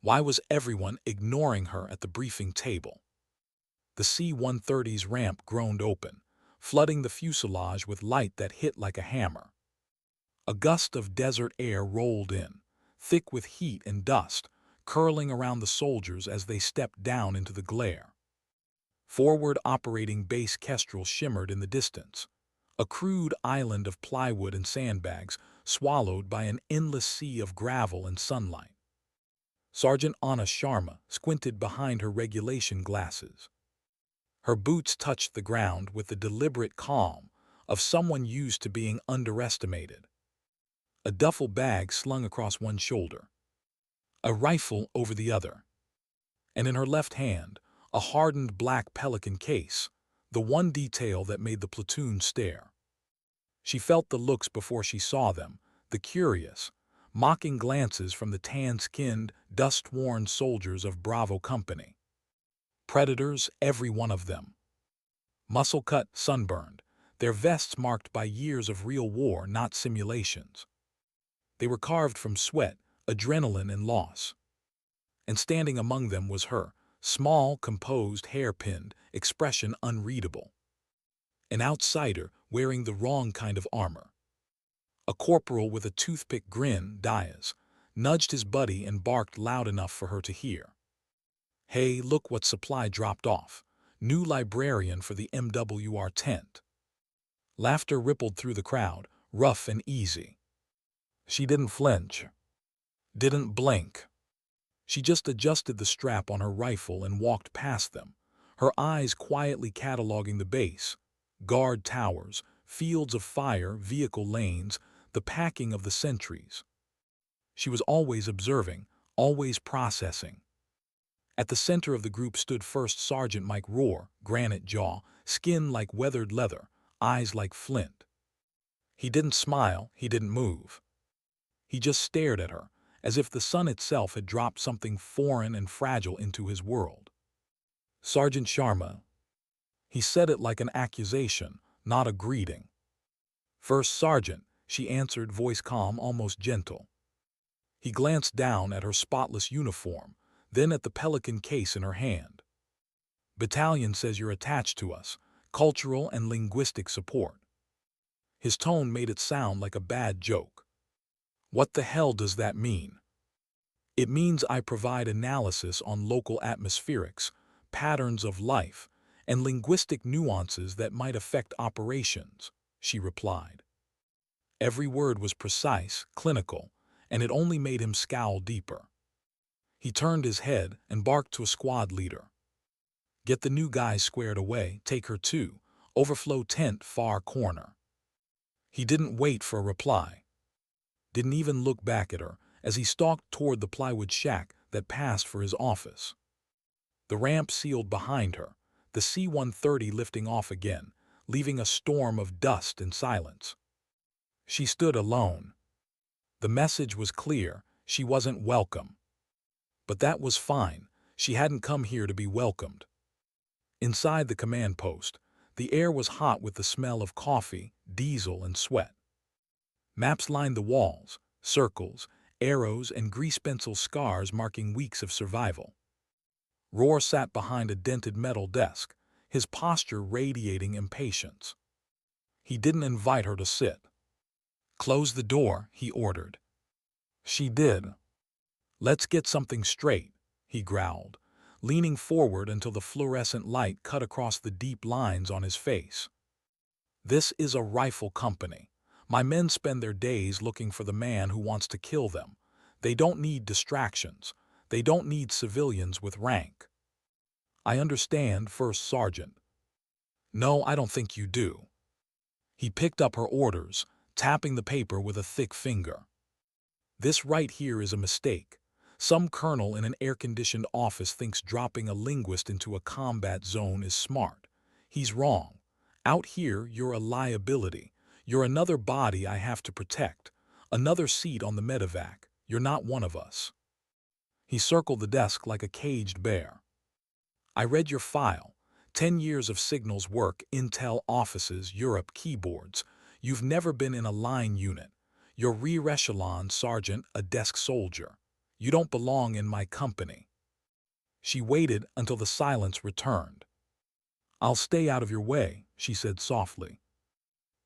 Why was everyone ignoring her at the briefing table? The C-130's ramp groaned open, flooding the fuselage with light that hit like a hammer. A gust of desert air rolled in, thick with heat and dust, curling around the soldiers as they stepped down into the glare. Forward operating base Kestrel shimmered in the distance, a crude island of plywood and sandbags swallowed by an endless sea of gravel and sunlight. Sergeant Anna Sharma squinted behind her regulation glasses. Her boots touched the ground with the deliberate calm of someone used to being underestimated. A duffel bag slung across one shoulder, a rifle over the other, and in her left hand, a hardened black Pelican case, the one detail that made the platoon stare. She felt the looks before she saw them, the curious, mocking glances from the tan-skinned, dust-worn soldiers of Bravo Company. Predators, every one of them. Muscle-cut, sunburned, their vests marked by years of real war, not simulations. They were carved from sweat, adrenaline, and loss. And standing among them was her, small, composed, hair-pinned, expression unreadable. An outsider wearing the wrong kind of armor. A corporal with a toothpick grin, Diaz, nudged his buddy and barked loud enough for her to hear. Hey, look what supply dropped off. New librarian for the MWR tent. Laughter rippled through the crowd, rough and easy. She didn't flinch. Didn't blink. She just adjusted the strap on her rifle and walked past them, her eyes quietly cataloging the base, guard towers, fields of fire, vehicle lanes, the packing of the sentries. She was always observing, always processing. At the center of the group stood First Sergeant Mike Rohr, granite jaw, skin like weathered leather, eyes like flint. He didn't smile, he didn't move. He just stared at her, as if the sun itself had dropped something foreign and fragile into his world. Sergeant Sharma. He said it like an accusation, not a greeting. First Sergeant, she answered, voice calm, almost gentle. He glanced down at her spotless uniform, then at the Pelican case in her hand. Battalion says you're attached to us, cultural and linguistic support. His tone made it sound like a bad joke. What the hell does that mean? It means I provide analysis on local atmospherics, patterns of life, and linguistic nuances that might affect operations, she replied. Every word was precise, clinical, and it only made him scowl deeper. He turned his head and barked to a squad leader. Get the new guys squared away, take her to overflow tent far corner. He didn't wait for a reply. Didn't even look back at her as he stalked toward the plywood shack that passed for his office. The ramp sealed behind her, the C-130 lifting off again, leaving a storm of dust and silence. She stood alone. The message was clear, she wasn't welcome. But that was fine, she hadn't come here to be welcomed. Inside the command post, the air was hot with the smell of coffee, diesel, and sweat. Maps lined the walls, circles, arrows, and grease pencil scars marking weeks of survival. Rohr sat behind a dented metal desk, his posture radiating impatience. He didn't invite her to sit. Close the door, he ordered. She did. Let's get something straight, he growled, leaning forward until the fluorescent light cut across the deep lines on his face. This is a rifle company. My men spend their days looking for the man who wants to kill them. They don't need distractions. They don't need civilians with rank. I understand, First Sergeant. No, I don't think you do. He picked up her orders, tapping the paper with a thick finger. This right here is a mistake. Some colonel in an air-conditioned office thinks dropping a linguist into a combat zone is smart. He's wrong. Out here, you're a liability. You're another body I have to protect, another seat on the medevac. You're not one of us. He circled the desk like a caged bear. I read your file. 10 years of signals work, intel offices, Europe keyboards. You've never been in a line unit. You're rear echelon sergeant, a desk soldier. You don't belong in my company." She waited until the silence returned. "I'll stay out of your way," she said softly.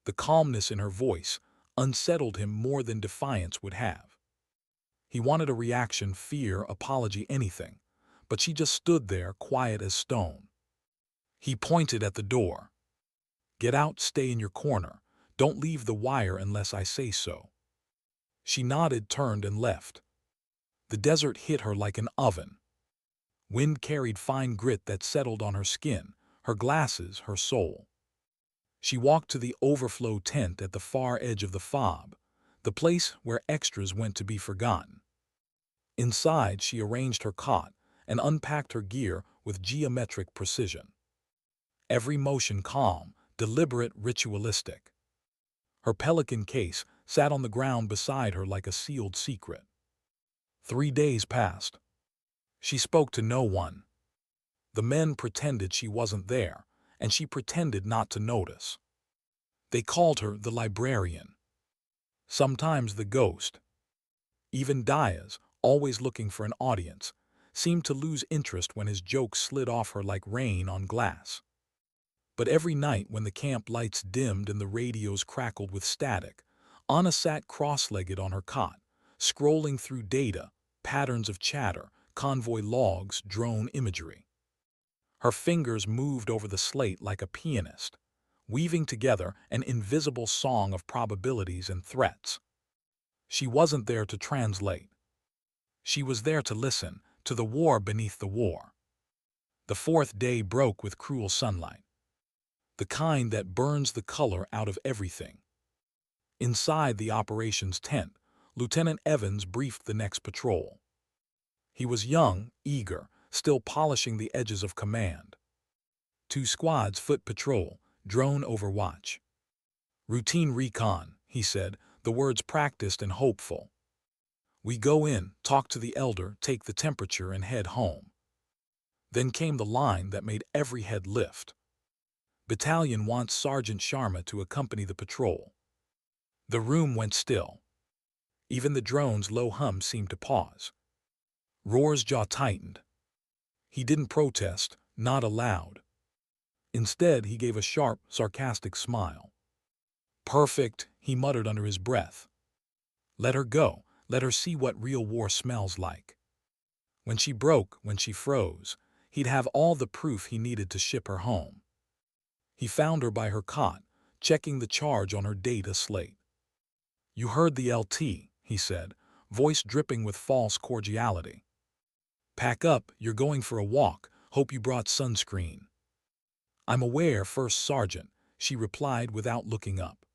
The calmness in her voice unsettled him more than defiance would have. He wanted a reaction, fear, apology, anything, but she just stood there, quiet as stone. He pointed at the door. "Get out, stay in your corner. Don't leave the wire unless I say so." She nodded, turned, and left. The desert hit her like an oven. Wind carried fine grit that settled on her skin, her glasses, her soul. She walked to the overflow tent at the far edge of the fob, the place where extras went to be forgotten. Inside, she arranged her cot and unpacked her gear with geometric precision. Every motion calm, deliberate, ritualistic. Her pelican case sat on the ground beside her like a sealed secret. 3 days passed. She spoke to no one. The men pretended she wasn't there, and she pretended not to notice. They called her the librarian, sometimes the ghost. Even Diaz, always looking for an audience, seemed to lose interest when his jokes slid off her like rain on glass. But every night when the camp lights dimmed and the radios crackled with static, Anna sat cross-legged on her cot, scrolling through data, patterns of chatter, convoy logs, drone imagery. Her fingers moved over the slate like a pianist, weaving together an invisible song of probabilities and threats. She wasn't there to translate. She was there to listen, to the war beneath the war. The 4th day broke with cruel sunlight, the kind that burns the color out of everything. Inside the operations tent, Lieutenant Evans briefed the next patrol. He was young, eager, still polishing the edges of command. 2 squads foot patrol, drone overwatch. "Routine recon," he said, the words practiced and hopeful. "We go in, talk to the elder, take the temperature, and head home." Then came the line that made every head lift. "Battalion wants Sergeant Sharma to accompany the patrol." The room went still. Even the drone's low hum seemed to pause. Roar's jaw tightened. He didn't protest, not aloud. Instead, he gave a sharp, sarcastic smile. "Perfect," he muttered under his breath. "Let her go. Let her see what real war smells like." When she broke, when she froze, he'd have all the proof he needed to ship her home. He found her by her cot, checking the charge on her data slate. "You heard the LT," he said, voice dripping with false cordiality. "Pack up, you're going for a walk. Hope you brought sunscreen." "I'm aware, First Sergeant," she replied without looking up.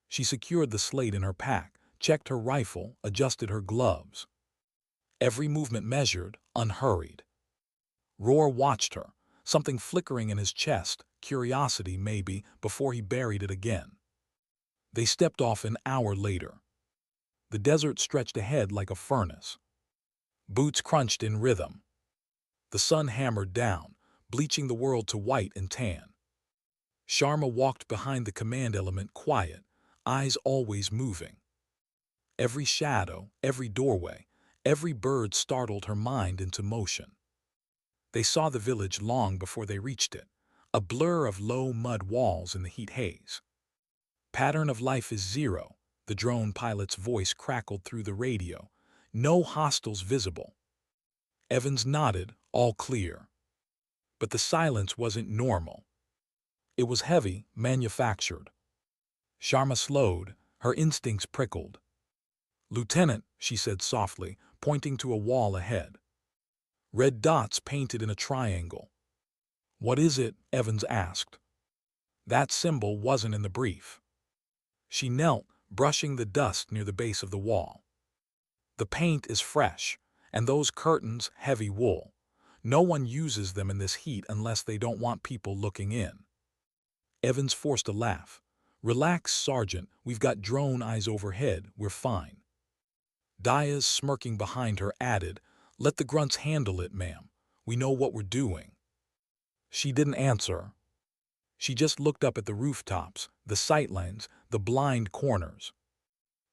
She secured the slate in her pack, checked her rifle, adjusted her gloves. Every movement measured, unhurried. Roar watched her, something flickering in his chest, curiosity maybe, before he buried it again. They stepped off an hour later. The desert stretched ahead like a furnace. Boots crunched in rhythm. The sun hammered down, bleaching the world to white and tan. Sharma walked behind the command element, quiet, eyes always moving. Every shadow, every doorway, every bird startled her mind into motion. They saw the village long before they reached it, a blur of low mud walls in the heat haze. "Pattern of life is 0, the drone pilot's voice crackled through the radio. "No hostiles visible." Evans nodded, all clear. But the silence wasn't normal. It was heavy, manufactured. Sharma slowed, her instincts prickled. "Lieutenant," she said softly, pointing to a wall ahead. Red dots painted in a triangle. "What is it?" Evans asked. That symbol wasn't in the brief. She knelt, brushing the dust near the base of the wall. "The paint is fresh, and those curtains heavy wool. No one uses them in this heat unless they don't want people looking in." Evans forced a laugh. "Relax, Sergeant, we've got drone eyes overhead, we're fine." Diaz, smirking behind her, added, "Let the grunts handle it, ma'am. We know what we're doing." She didn't answer. She just looked up at the rooftops, the sightlines, the blind corners.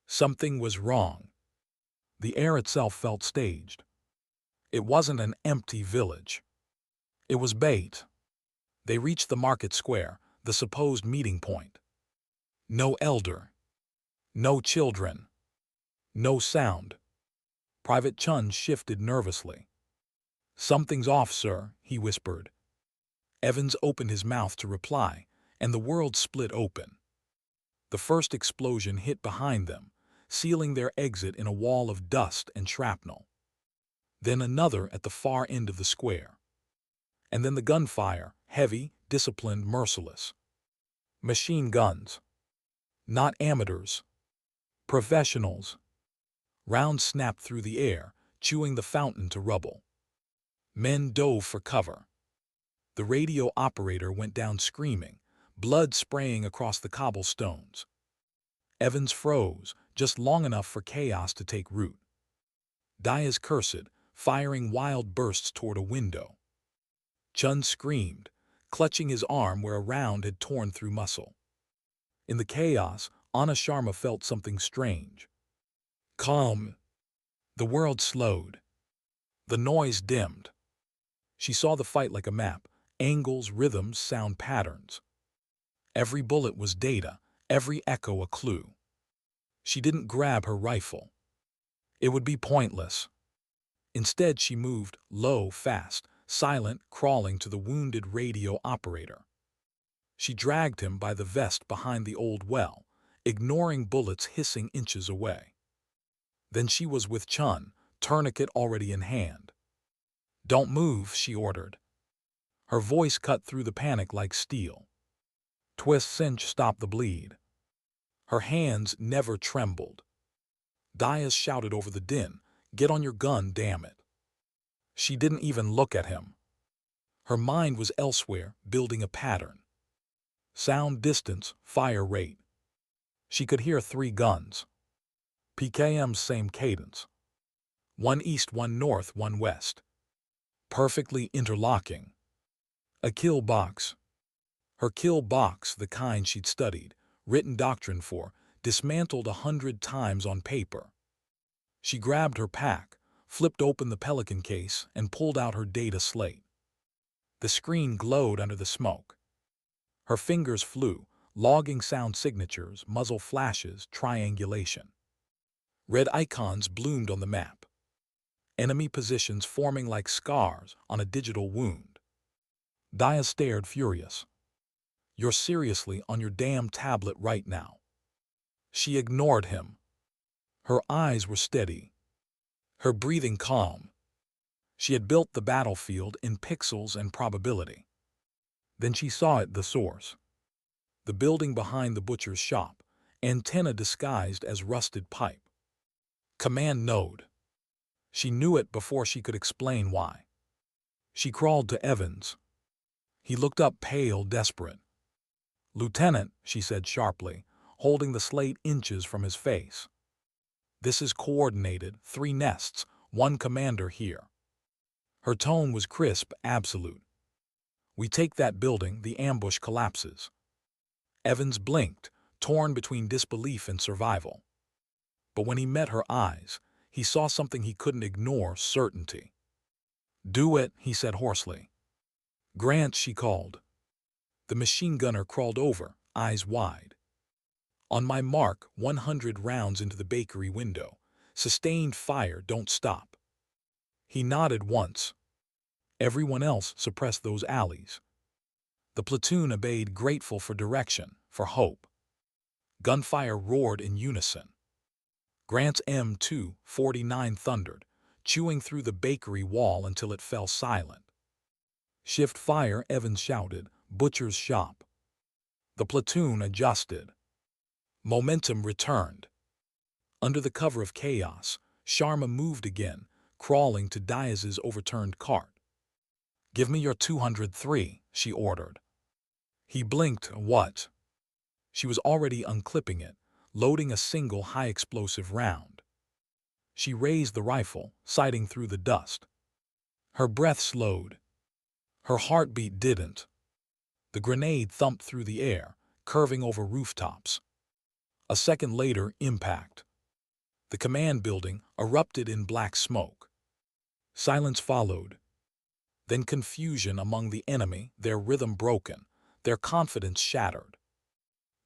Something was wrong. The air itself felt staged. It wasn't an empty village. It was bait. They reached the market square, the supposed meeting point. No elder. No children. No sound. Private Chun shifted nervously. "Something's off, sir," he whispered. Evans opened his mouth to reply, and the world split open. The first explosion hit behind them, sealing their exit in a wall of dust and shrapnel. Then another at the far end of the square. And then the gunfire, heavy, disciplined, merciless. Machine guns. Not amateurs. Professionals. Rounds snapped through the air, chewing the fountain to rubble. Men dove for cover. The radio operator went down screaming, blood spraying across the cobblestones. Evans froze, just long enough for chaos to take root. Diaz cursed, firing wild bursts toward a window. Chun screamed, clutching his arm where a round had torn through muscle. In the chaos, Anna Sharma felt something strange. Calm. The world slowed. The noise dimmed. She saw the fight like a map, angles, rhythms, sound patterns. Every bullet was data, every echo a clue. She didn't grab her rifle. It would be pointless. Instead, she moved, low, fast, silent, crawling to the wounded radio operator. She dragged him by the vest behind the old well, ignoring bullets hissing inches away. Then she was with Chun, tourniquet already in hand. "Don't move," she ordered. Her voice cut through the panic like steel. "Twist, cinch, stop the bleed." Her hands never trembled. Diaz shouted over the din, "Get on your gun, damn it." She didn't even look at him. Her mind was elsewhere, building a pattern. Sound, distance, fire rate. She could hear 3 guns. PKM's same cadence. 1 east, 1 north, 1 west. Perfectly interlocking. A kill box. Her kill box, the kind she'd studied, written doctrine for, dismantled 100 times on paper. She grabbed her pack, flipped open the Pelican case, and pulled out her data slate. The screen glowed under the smoke. Her fingers flew, logging sound signatures, muzzle flashes, triangulation. Red icons bloomed on the map. Enemy positions forming like scars on a digital wound. Diaz stared, furious. "You're seriously on your damn tablet right now." She ignored him. Her eyes were steady. Her breathing calm. She had built the battlefield in pixels and probability. Then she saw it, the source. The building behind the butcher's shop, antenna disguised as rusted pipe. Command node. She knew it before she could explain why. She crawled to Evans. He looked up, pale, desperate. "Lieutenant," she said sharply, holding the slate inches from his face. "This is coordinated, 3 nests, 1 commander here." Her tone was crisp, absolute. "We take that building, the ambush collapses." Evans blinked, torn between disbelief and survival. But when he met her eyes, he saw something he couldn't ignore, certainty. "Do it," he said hoarsely. "Grant," she called. The machine gunner crawled over, eyes wide. "On my mark, 100 rounds into the bakery window. Sustained fire, don't stop." He nodded once. Everyone else suppressed those alleys. The platoon obeyed, grateful for direction, for hope. Gunfire roared in unison. Grant's M249 thundered, chewing through the bakery wall until it fell silent. "Shift fire," Evans shouted, "butcher's shop." The platoon adjusted. Momentum returned. Under the cover of chaos, Sharma moved again, crawling to Diaz's overturned cart. "Give me your 203, she ordered. He blinked. "What?" She was already unclipping it, loading a single high-explosive round. She raised the rifle, sighting through the dust. Her breath slowed. Her heartbeat didn't. The grenade thumped through the air, curving over rooftops. A second later, impact. The command building erupted in black smoke. Silence followed, then confusion among the enemy, their rhythm broken, their confidence shattered.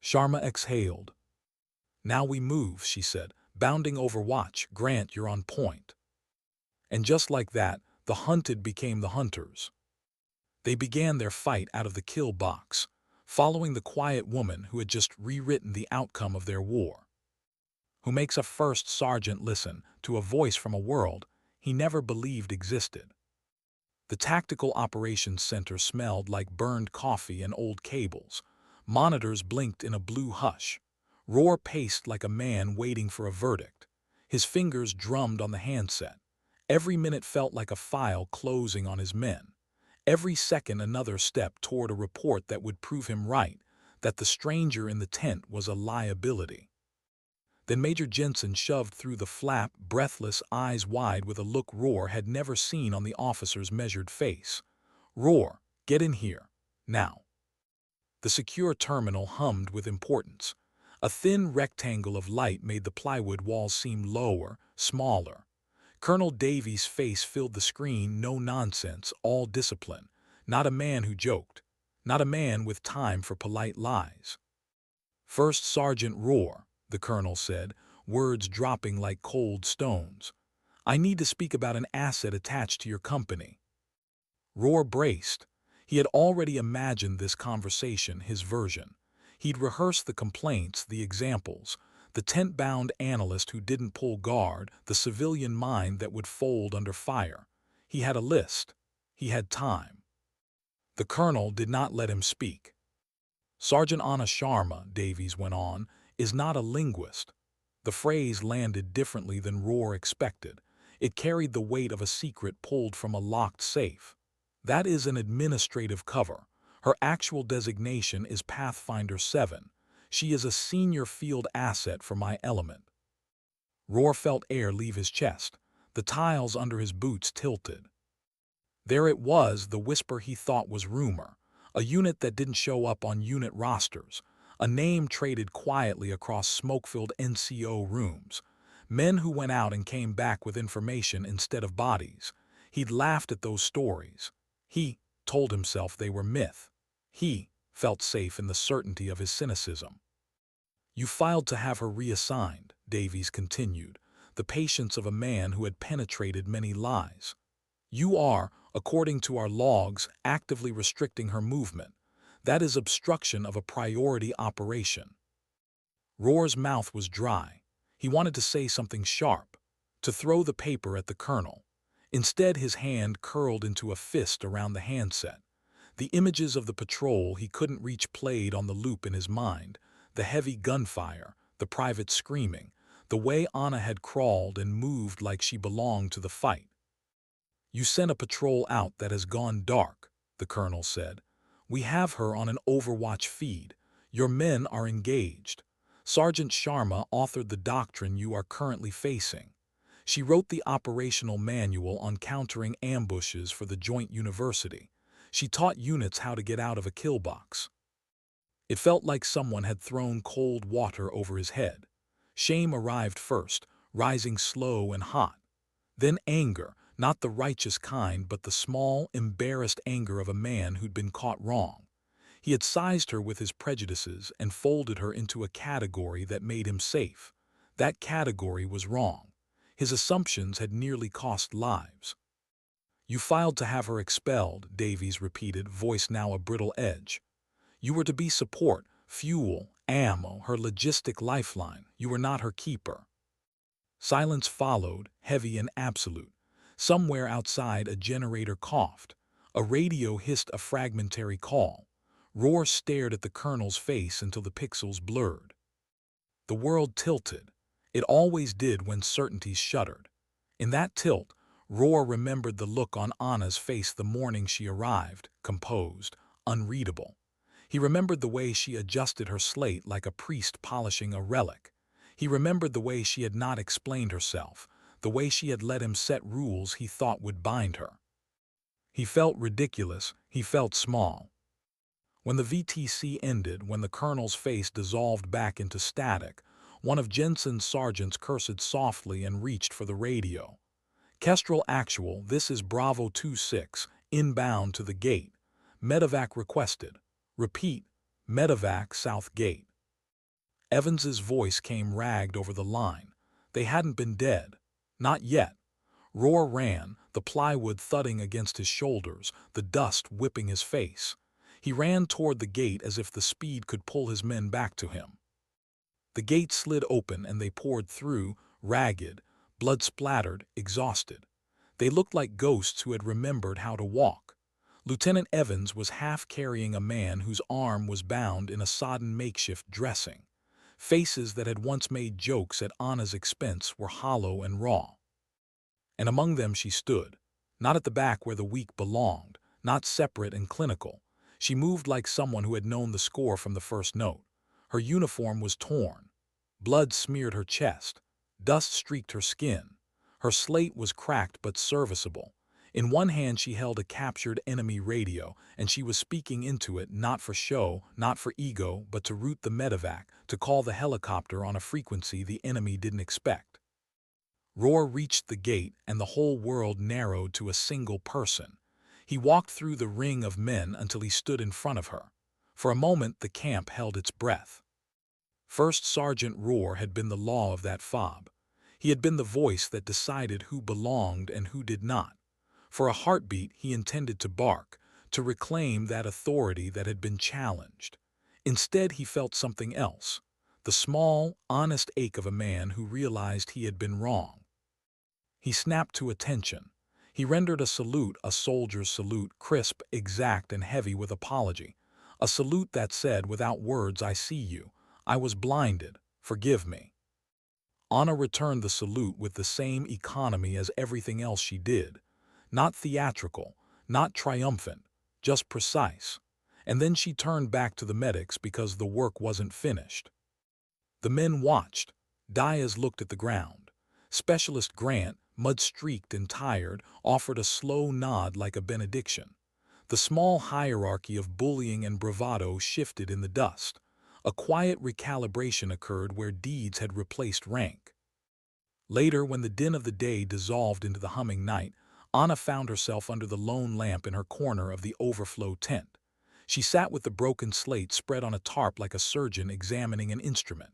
Sharma exhaled. "Now we move," she said, bounding over watch. "Grant, you're on point." And just like that, the hunted became the hunters. They began their fight out of the kill box, following the quiet woman who had just rewritten the outcome of their war. Who makes a first sergeant listen to a voice from a world he never believed existed. The Tactical Operations Center smelled like burned coffee and old cables. Monitors blinked in a blue hush. Roar paced like a man waiting for a verdict. His fingers drummed on the handset. Every minute felt like a file closing on his men. Every second another step toward a report that would prove him right, that the stranger in the tent was a liability. Then Major Jensen shoved through the flap, breathless, eyes wide with a look Roar had never seen on the officer's measured face. "Roar, get in here, now." The secure terminal hummed with importance. A thin rectangle of light made the plywood walls seem lower, smaller. Colonel Davies' face filled the screen. No nonsense, all discipline. Not a man who joked. Not a man with time for polite lies. "First Sergeant Roar," the colonel said, words dropping like cold stones. "I need to speak about an asset attached to your company." Roar braced. He had already imagined this conversation, his version. He'd rehearsed the complaints, the examples, the tent-bound analyst who didn't pull guard, the civilian mind that would fold under fire. He had a list. He had time. The colonel did not let him speak. "Sergeant Anna Sharma," Davies went on, "is not a linguist." The phrase landed differently than Roar expected. It carried the weight of a secret pulled from a locked safe. "That is an administrative cover. Her actual designation is Pathfinder 7. She is a senior field asset for my element." Roar felt air leave his chest. The tiles under his boots tilted. There it was, the whisper he thought was rumor. A unit that didn't show up on unit rosters. A name traded quietly across smoke-filled NCO rooms. Men who went out and came back with information instead of bodies. He'd laughed at those stories. He told himself they were myth. He felt safe in the certainty of his cynicism. "You filed to have her reassigned," Davies continued, the patience of a man who had penetrated many lies. "You are, according to our logs, actively restricting her movement. That is obstruction of a priority operation." Roar's mouth was dry. He wanted to say something sharp, to throw the paper at the colonel. Instead, his hand curled into a fist around the handset. The images of the patrol he couldn't reach played on the loop in his mind, the heavy gunfire, the private screaming, the way Anna had crawled and moved like she belonged to the fight. "You sent a patrol out that has gone dark," the colonel said. "We have her on an Overwatch feed. Your men are engaged. Sergeant Sharma authored the doctrine you are currently facing. She wrote the operational manual on countering ambushes for the Joint University. She taught units how to get out of a kill box." It felt like someone had thrown cold water over his head. Shame arrived first, rising slow and hot. Then anger, not the righteous kind, but the small, embarrassed anger of a man who'd been caught wrong. He had sized her with his prejudices and folded her into a category that made him safe. That category was wrong. His assumptions had nearly cost lives. "You filed to have her expelled," Davies repeated, voice now a brittle edge. "You were to be support, fuel, ammo, her logistic lifeline. You were not her keeper." Silence followed, heavy and absolute. Somewhere outside, a generator coughed. A radio hissed a fragmentary call. Roar stared at the colonel's face until the pixels blurred. The world tilted. It always did when certainties shuddered. In that tilt, Roar remembered the look on Anna's face the morning she arrived, composed, unreadable. He remembered the way she adjusted her slate like a priest polishing a relic. He remembered the way she had not explained herself, the way she had let him set rules he thought would bind her. He felt ridiculous, he felt small. When the VTC ended, when the colonel's face dissolved back into static, One of Jensen's sergeants cursed softly and reached for the radio. Kestrel Actual, this is Bravo 26, inbound to the gate. Medevac requested. Repeat, Medevac South Gate. Evans's voice came ragged over the line. They hadn't been dead. Not yet. Roar ran, the plywood thudding against his shoulders, the dust whipping his face. He ran toward the gate as if the speed could pull his men back to him. The gate slid open and they poured through, ragged, blood-splattered, exhausted. They looked like ghosts who had remembered how to walk. Lieutenant Evans was half carrying a man whose arm was bound in a sodden makeshift dressing. Faces that had once made jokes at Anna's expense were hollow and raw. And among them she stood, not at the back where the weak belonged, not separate and clinical. She moved like someone who had known the score from the first note. Her uniform was torn. Blood smeared her chest. Dust streaked her skin. Her slate was cracked but serviceable. In one hand she held a captured enemy radio, and she was speaking into it not for show, not for ego, but to route the medevac, to call the helicopter on a frequency the enemy didn't expect. Roar reached the gate, and the whole world narrowed to a single person. He walked through the ring of men until he stood in front of her. For a moment the camp held its breath. First Sergeant Roar had been the law of that fob. He had been the voice that decided who belonged and who did not. For a heartbeat he intended to bark, to reclaim that authority that had been challenged. Instead he felt something else, the small, honest ache of a man who realized he had been wrong. He snapped to attention. He rendered a salute, a soldier's salute, crisp, exact, and heavy with apology. A salute that said, without words, I see you. I was blinded. Forgive me. Anna returned the salute with the same economy as everything else she did. Not theatrical, not triumphant, just precise. And then she turned back to the medics because the work wasn't finished. The men watched. Diaz looked at the ground. Specialist Grant, mud-streaked and tired, offered a slow nod like a benediction. The small hierarchy of bullying and bravado shifted in the dust. A quiet recalibration occurred where deeds had replaced rank. Later, when the din of the day dissolved into the humming night, Anna found herself under the lone lamp in her corner of the overflow tent. She sat with the broken slate spread on a tarp like a surgeon examining an instrument.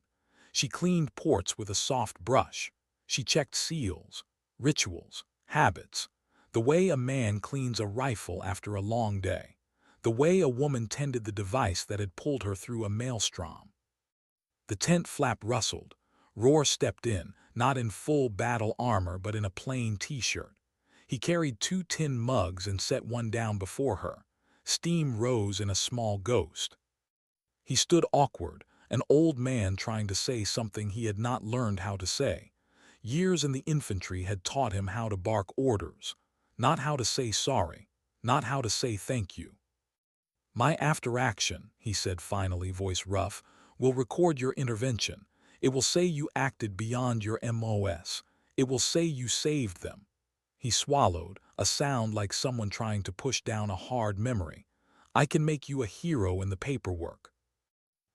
She cleaned ports with a soft brush. She checked seals, rituals, habits, the way a man cleans a rifle after a long day, the way a woman tended the device that had pulled her through a maelstrom. The tent flap rustled. Roar stepped in, not in full battle armor but in a plain t-shirt. He carried 2 tin mugs and set one down before her. Steam rose in a small ghost. He stood awkward, an old man trying to say something he had not learned how to say. Years in the infantry had taught him how to bark orders, not how to say sorry, not how to say thank you. My after-action, he said finally, voice rough, will record your intervention. It will say you acted beyond your MOS. It will say you saved them. He swallowed, a sound like someone trying to push down a hard memory. I can make you a hero in the paperwork.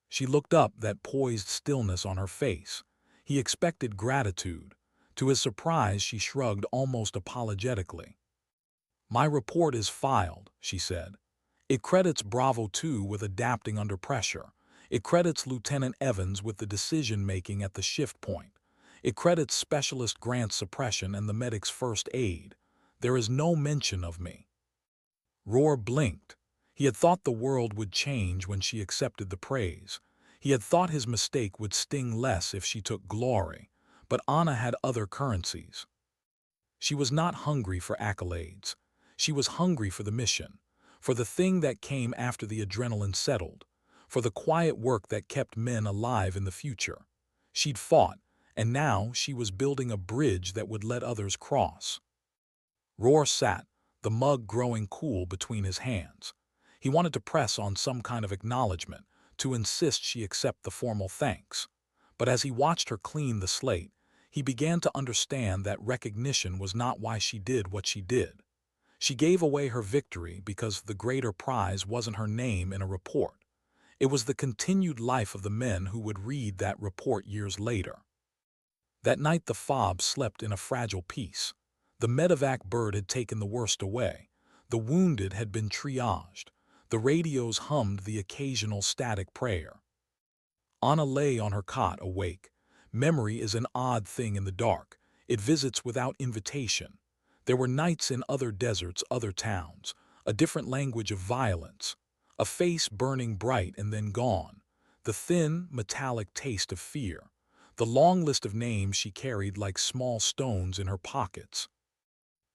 She looked up, that poised stillness on her face. He expected gratitude. To his surprise, she shrugged almost apologetically. My report is filed, she said. It credits Bravo 2 with adapting under pressure. It credits Lieutenant Evans with the decision-making at the shift point. It credits Specialist Grant's suppression and the medic's first aid. There is no mention of me. Roar blinked. He had thought the world would change when she accepted the praise. He had thought his mistake would sting less if she took glory. But Anna had other currencies. She was not hungry for accolades. She was hungry for the mission, for the thing that came after the adrenaline settled, for the quiet work that kept men alive in the future. She'd fought, and now she was building a bridge that would let others cross. Roar sat, the mug growing cool between his hands. He wanted to press on some kind of acknowledgement, to insist she accept the formal thanks. But as he watched her clean the slate, he began to understand that recognition was not why she did what she did. She gave away her victory because the greater prize wasn't her name in a report. It was the continued life of the men who would read that report years later. That night the fob slept in a fragile peace. The medevac bird had taken the worst away. The wounded had been triaged. The radios hummed the occasional static prayer. Anna lay on her cot awake. Memory is an odd thing in the dark. It visits without invitation. There were nights in other deserts, other towns, a different language of violence, a face burning bright and then gone, the thin, metallic taste of fear, the long list of names she carried like small stones in her pockets.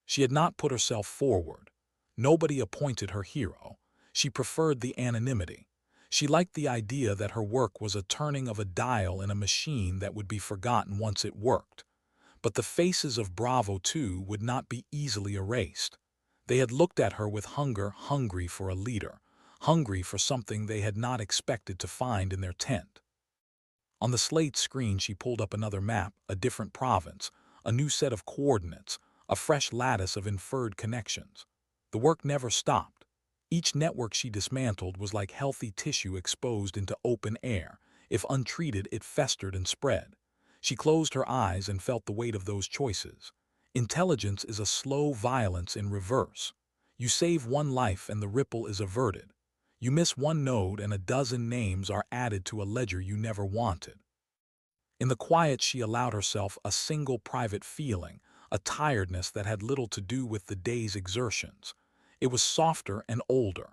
She had not put herself forward. Nobody appointed her hero. She preferred the anonymity. She liked the idea that her work was a turning of a dial in a machine that would be forgotten once it worked. But the faces of Bravo 2 would not be easily erased. They had looked at her with hunger, hungry for a leader, hungry for something they had not expected to find in their tent. On the slate screen she pulled up another map, a different province, a new set of coordinates, a fresh lattice of inferred connections. The work never stopped. Each network she dismantled was like healthy tissue exposed into open air. If untreated, it festered and spread. She closed her eyes and felt the weight of those choices. Intelligence is a slow violence in reverse. You save one life and the ripple is averted. You miss one node and a dozen names are added to a ledger you never wanted. In the quiet she allowed herself a single private feeling, a tiredness that had little to do with the day's exertions. It was softer and older.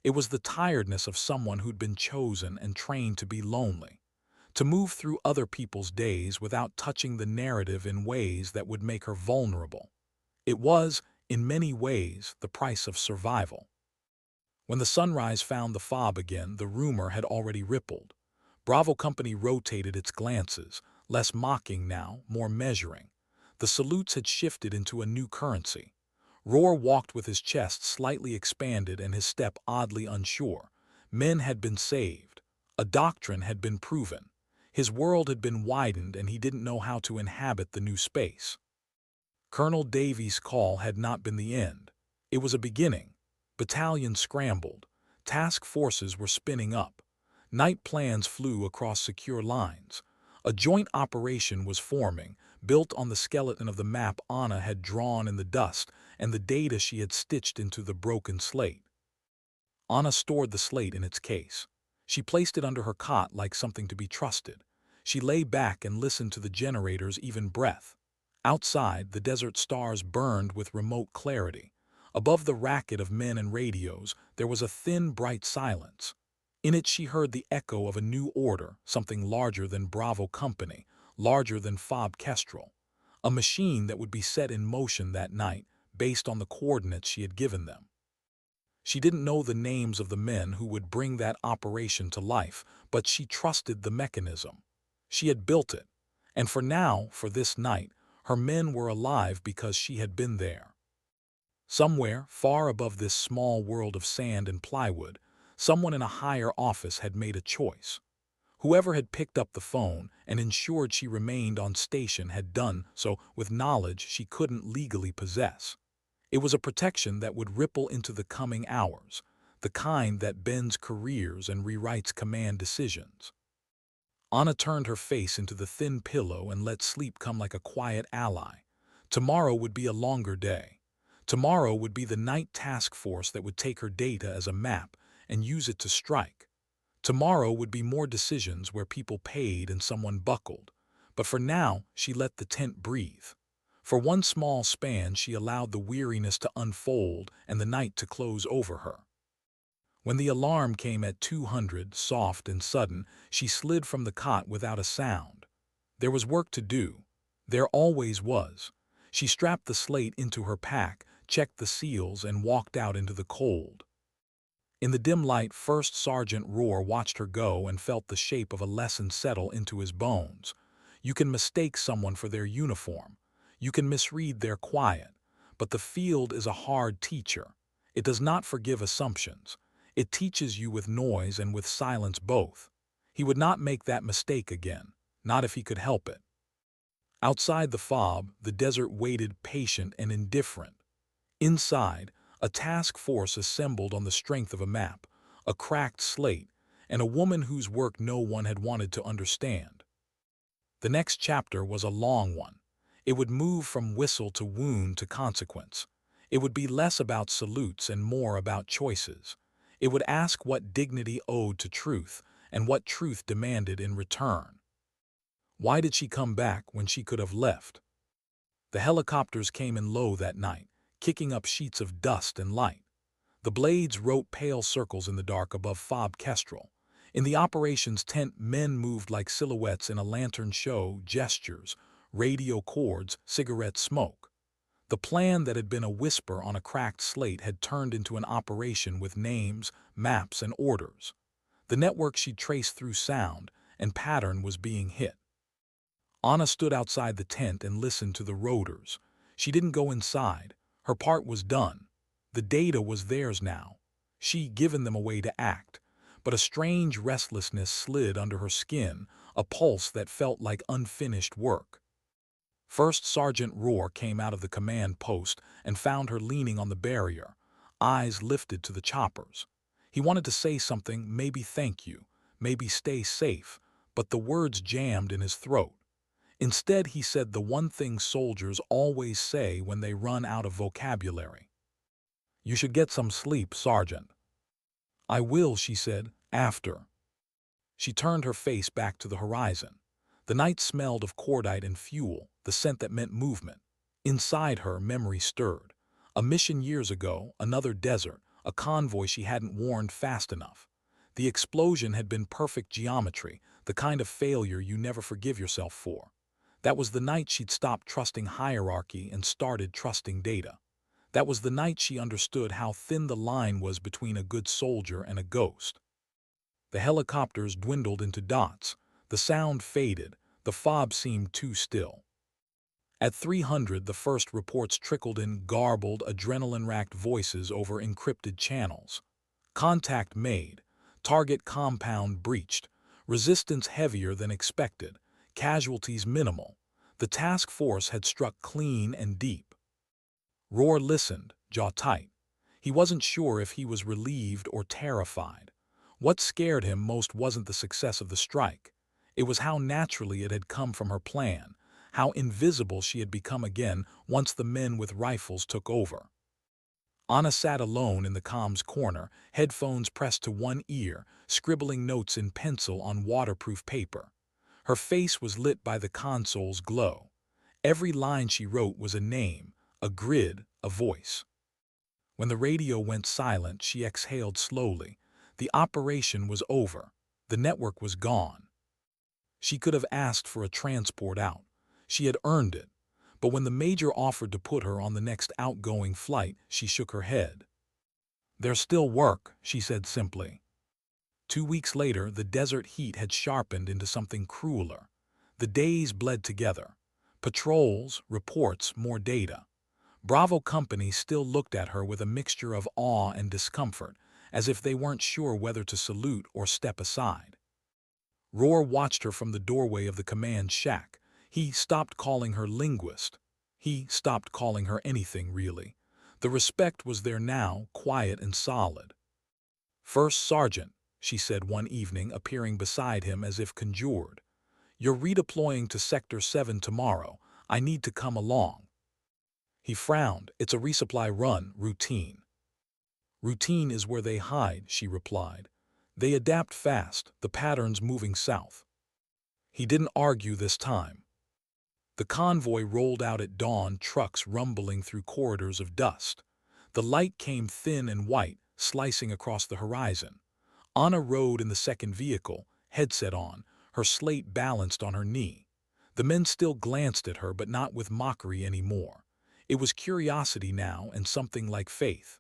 It was the tiredness of someone who'd been chosen and trained to be lonely, to move through other people's days without touching the narrative in ways that would make her vulnerable. It was, in many ways, the price of survival. When the sunrise found the fob again, the rumor had already rippled. Bravo Company rotated its glances, less mocking now, more measuring. The salutes had shifted into a new currency. Roar walked with his chest slightly expanded and his step oddly unsure. Men had been saved. A doctrine had been proven. His world had been widened and he didn't know how to inhabit the new space. Colonel Davies' call had not been the end. It was a beginning. Battalions scrambled. Task forces were spinning up. Night plans flew across secure lines. A joint operation was forming, built on the skeleton of the map Anna had drawn in the dust and the data she had stitched into the broken slate. Anna stored the slate in its case. She placed it under her cot like something to be trusted. She lay back and listened to the generator's even breath. Outside, the desert stars burned with remote clarity. Above the racket of men and radios, there was a thin, bright silence. In it she heard the echo of a new order, something larger than Bravo Company, larger than Fob Kestrel. A machine that would be set in motion that night, based on the coordinates she had given them. She didn't know the names of the men who would bring that operation to life, but she trusted the mechanism. She had built it, and for now, for this night, her men were alive because she had been there. Somewhere, far above this small world of sand and plywood, someone in a higher office had made a choice. Whoever had picked up the phone and ensured she remained on station had done so with knowledge she couldn't legally possess. It was a protection that would ripple into the coming hours, the kind that bends careers and rewrites command decisions. Anna turned her face into the thin pillow and let sleep come like a quiet ally. Tomorrow would be a longer day. Tomorrow would be the night task force that would take her data as a map and use it to strike. Tomorrow would be more decisions where people paid and someone buckled. But for now, she let the tent breathe. For one small span, she allowed the weariness to unfold and the night to close over her. When the alarm came at 200, soft and sudden, she slid from the cot without a sound. There was work to do. There always was. She strapped the slate into her pack, checked the seals, and walked out into the cold. In the dim light, First Sergeant Roar watched her go and felt the shape of a lesson settle into his bones. You can mistake someone for their uniform. You can misread their quiet. But the field is a hard teacher. It does not forgive assumptions. It teaches you with noise and with silence both. He would not make that mistake again, not if he could help it. Outside the fob, the desert waited patient and indifferent. Inside, a task force assembled on the strength of a map, a cracked slate, and a woman whose work no one had wanted to understand. The next chapter was a long one. It would move from whistle to wound to consequence. It would be less about salutes and more about choices. It would ask what dignity owed to truth and what truth demanded in return. Why did she come back when she could have left? The helicopters came in low that night, kicking up sheets of dust and light. The blades wrote pale circles in the dark above Fob Kestrel. In the operations tent, men moved like silhouettes in a lantern show, gestures, radio cords, cigarette smoke. The plan that had been a whisper on a cracked slate had turned into an operation with names, maps, and orders. The network she'd traced through sound and pattern was being hit. Anna stood outside the tent and listened to the rotors. She didn't go inside. Her part was done. The data was theirs now. She'd given them a way to act. But a strange restlessness slid under her skin, a pulse that felt like unfinished work. First Sergeant Rohr came out of the command post and found her leaning on the barrier, eyes lifted to the choppers. He wanted to say something, maybe thank you, maybe stay safe, but the words jammed in his throat. Instead, he said the one thing soldiers always say when they run out of vocabulary. "You should get some sleep, Sergeant." "I will," she said, "after." She turned her face back to the horizon. The night smelled of cordite and fuel, the scent that meant movement. Inside her, memory stirred. A mission years ago, another desert, a convoy she hadn't warned fast enough. The explosion had been perfect geometry, the kind of failure you never forgive yourself for. That was the night she'd stopped trusting hierarchy and started trusting data. That was the night she understood how thin the line was between a good soldier and a ghost. The helicopters dwindled into dots. The sound faded. The fob seemed too still. At 300, the first reports trickled in garbled, adrenaline-racked voices over encrypted channels. Contact made. Target compound breached. Resistance heavier than expected. Casualties minimal. The task force had struck clean and deep. Rohr listened, jaw tight. He wasn't sure if he was relieved or terrified. What scared him most wasn't the success of the strike. It was how naturally it had come from her plan, how invisible she had become again once the men with rifles took over. Anna sat alone in the comms corner, headphones pressed to one ear, scribbling notes in pencil on waterproof paper. Her face was lit by the console's glow. Every line she wrote was a name, a grid, a voice. When the radio went silent, she exhaled slowly. The operation was over. The network was gone. She could have asked for a transport out. She had earned it. But when the major offered to put her on the next outgoing flight, she shook her head. "There's still work," she said simply. 2 weeks later, the desert heat had sharpened into something crueler. The days bled together. Patrols, reports, more data. Bravo Company still looked at her with a mixture of awe and discomfort, as if they weren't sure whether to salute or step aside. Rohr watched her from the doorway of the command shack. He stopped calling her linguist. He stopped calling her anything, really. The respect was there now, quiet and solid. "First Sergeant," she said one evening, appearing beside him as if conjured. "You're redeploying to Sector 7 tomorrow. I need to come along." He frowned. "It's a resupply run, routine." "Routine is where they hide," she replied. "They adapt fast, the patterns moving south." He didn't argue this time. The convoy rolled out at dawn, trucks rumbling through corridors of dust. The light came thin and white, slicing across the horizon. Anna rode in the second vehicle, headset on, her slate balanced on her knee. The men still glanced at her, but not with mockery anymore. It was curiosity now and something like faith.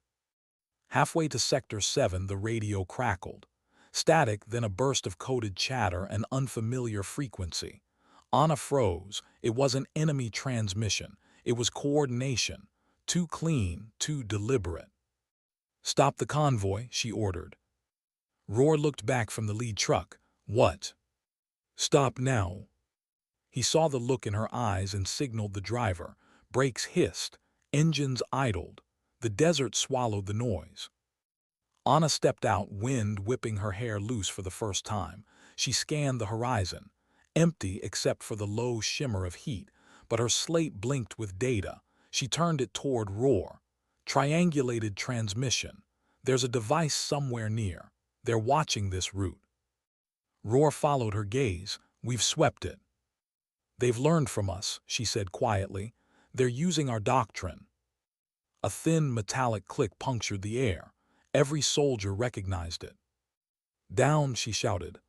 Halfway to Sector 7, the radio crackled. Static, then a burst of coded chatter, an unfamiliar frequency. Anna froze. It wasn't enemy transmission. It was coordination. Too clean, too deliberate. "Stop the convoy," she ordered. Rohr looked back from the lead truck. "What?" "Stop now." He saw the look in her eyes and signaled the driver. Brakes hissed. Engines idled. The desert swallowed the noise. Anna stepped out, wind whipping her hair loose for the first time. She scanned the horizon, empty except for the low shimmer of heat, but her slate blinked with data. She turned it toward Roar. Triangulated transmission. There's a device somewhere near. They're watching this route. Roar followed her gaze. We've swept it. They've learned from us, she said quietly. They're using our doctrine. A thin metallic click punctured the air. Every soldier recognized it. Down, she shouted.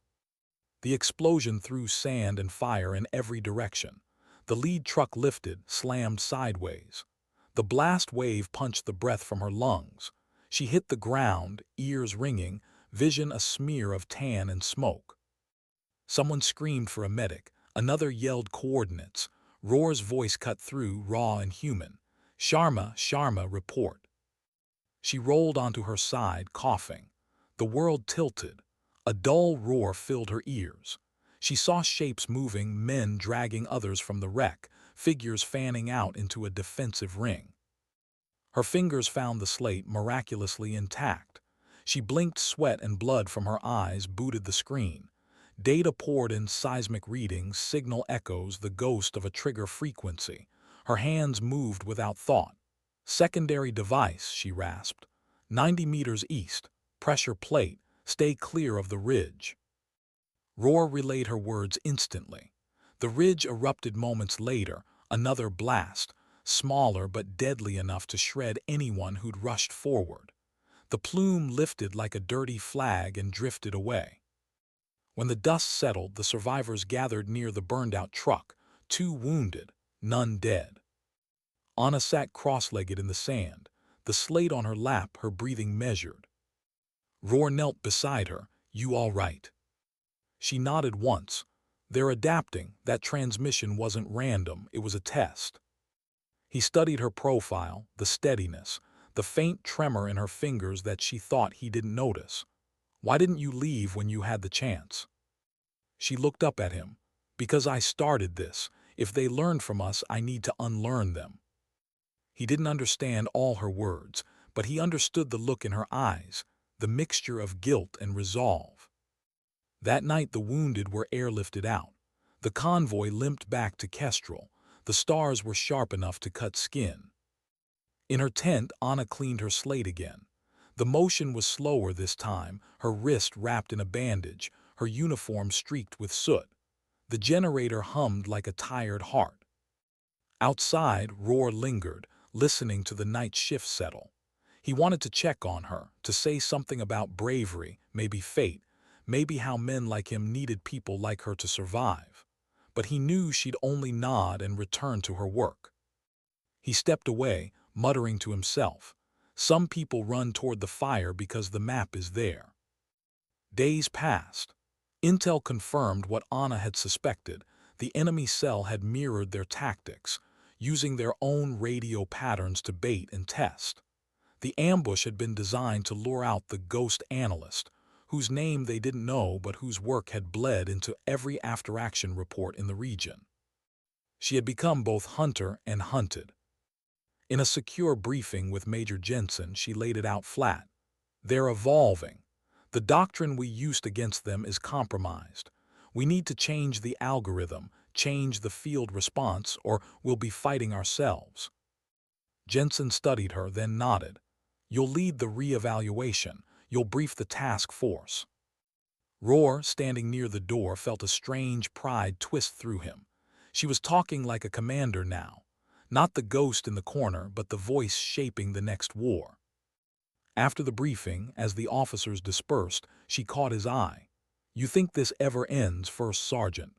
The explosion threw sand and fire in every direction. The lead truck lifted, slammed sideways. The blast wave punched the breath from her lungs. She hit the ground, ears ringing, vision a smear of tan and smoke. Someone screamed for a medic. Another yelled coordinates. Roar's voice cut through, raw and human. Sharma, Sharma, report. She rolled onto her side, coughing. The world tilted. A dull roar filled her ears. She saw shapes moving, men dragging others from the wreck, figures fanning out into a defensive ring. Her fingers found the slate miraculously intact. She blinked, sweat and blood from her eyes booted the screen. Data poured in seismic readings, signal echoes, the ghost of a trigger frequency. Her hands moved without thought. Secondary device, she rasped. 90 meters east. Pressure plate. Stay clear of the ridge. Roar relayed her words instantly. The ridge erupted moments later, another blast, smaller but deadly enough to shred anyone who'd rushed forward. The plume lifted like a dirty flag and drifted away. When the dust settled, the survivors gathered near the burned-out truck, 2 wounded, none dead. Anna sat cross-legged in the sand, the slate on her lap, her breathing measured. Roar knelt beside her. You all right? She nodded once. They're adapting. That transmission wasn't random, it was a test. He studied her profile, the steadiness, the faint tremor in her fingers that she thought he didn't notice. Why didn't you leave when you had the chance? She looked up at him. Because I started this. If they learn from us, I need to unlearn them. He didn't understand all her words, but he understood the look in her eyes, the mixture of guilt and resolve. That night the wounded were airlifted out. The convoy limped back to Kestrel. The stars were sharp enough to cut skin. In her tent, Anna cleaned her slate again. The motion was slower this time, her wrist wrapped in a bandage, her uniform streaked with soot. The generator hummed like a tired heart. Outside, Roar lingered, listening to the night shift settle. He wanted to check on her, to say something about bravery, maybe fate, maybe how men like him needed people like her to survive. But he knew she'd only nod and return to her work. He stepped away, muttering to himself. Some people run toward the fire because the map is there. Days passed. Intel confirmed what Anna had suspected. The enemy cell had mirrored their tactics, using their own radio patterns to bait and test. The ambush had been designed to lure out the ghost analyst, whose name they didn't know but whose work had bled into every after-action report in the region. She had become both hunter and hunted. In a secure briefing with Major Jensen, she laid it out flat. They're evolving. The doctrine we used against them is compromised. We need to change the algorithm, change the field response, or we'll be fighting ourselves. Jensen studied her, then nodded. You'll lead the re-evaluation. You'll brief the task force. Roar, standing near the door, felt a strange pride twist through him. She was talking like a commander now. Not the ghost in the corner, but the voice shaping the next war. After the briefing, as the officers dispersed, she caught his eye. You think this ever ends, First Sergeant?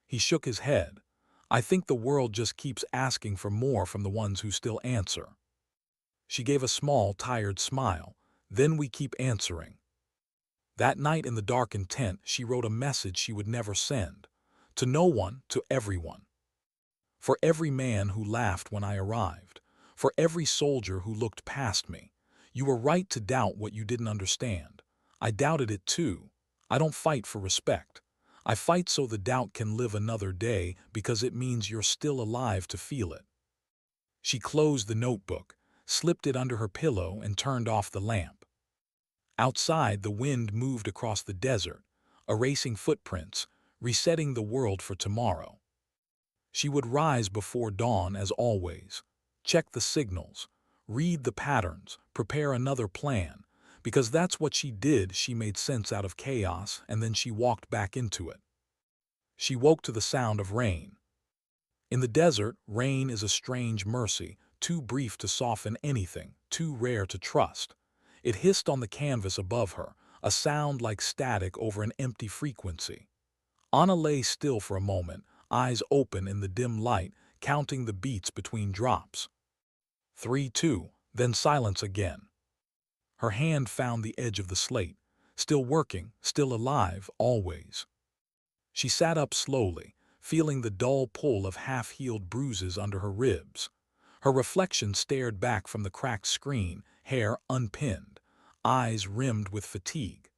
He shook his head. I think the world just keeps asking for more from the ones who still answer. She gave a small, tired smile. Then we keep answering. That night in the darkened tent, she wrote a message she would never send. To no one, to everyone. For every man who laughed when I arrived. For every soldier who looked past me. You were right to doubt what you didn't understand. I doubted it too. I don't fight for respect. I fight so the doubt can live another day because it means you're still alive to feel it. She closed the notebook, slipped it under her pillow and turned off the lamp. Outside, the wind moved across the desert, erasing footprints, resetting the world for tomorrow. She would rise before dawn as always, check the signals, read the patterns, prepare another plan, because that's what she did. She made sense out of chaos, and then she walked back into it. She woke to the sound of rain. In the desert, rain is a strange mercy, too brief to soften anything, too rare to trust. It hissed on the canvas above her, a sound like static over an empty frequency. Anna lay still for a moment, eyes open in the dim light, counting the beats between drops. 3, 2, then silence again. Her hand found the edge of the slate, still working, still alive, always. She sat up slowly, feeling the dull pull of half-healed bruises under her ribs. Her reflection stared back from the cracked screen, hair unpinned, eyes rimmed with fatigue.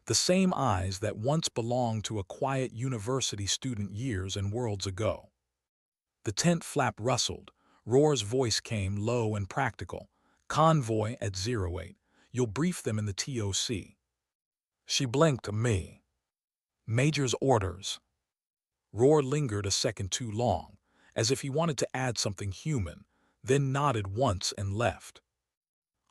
The same eyes that once belonged to a quiet university student years and worlds ago. The tent flap rustled. Roar's voice came low and practical. "Convoy at 08. You'll brief them in the TOC." She blinked at me. "Major's orders." Roar lingered a second too long, as if he wanted to add something human, then nodded once and left.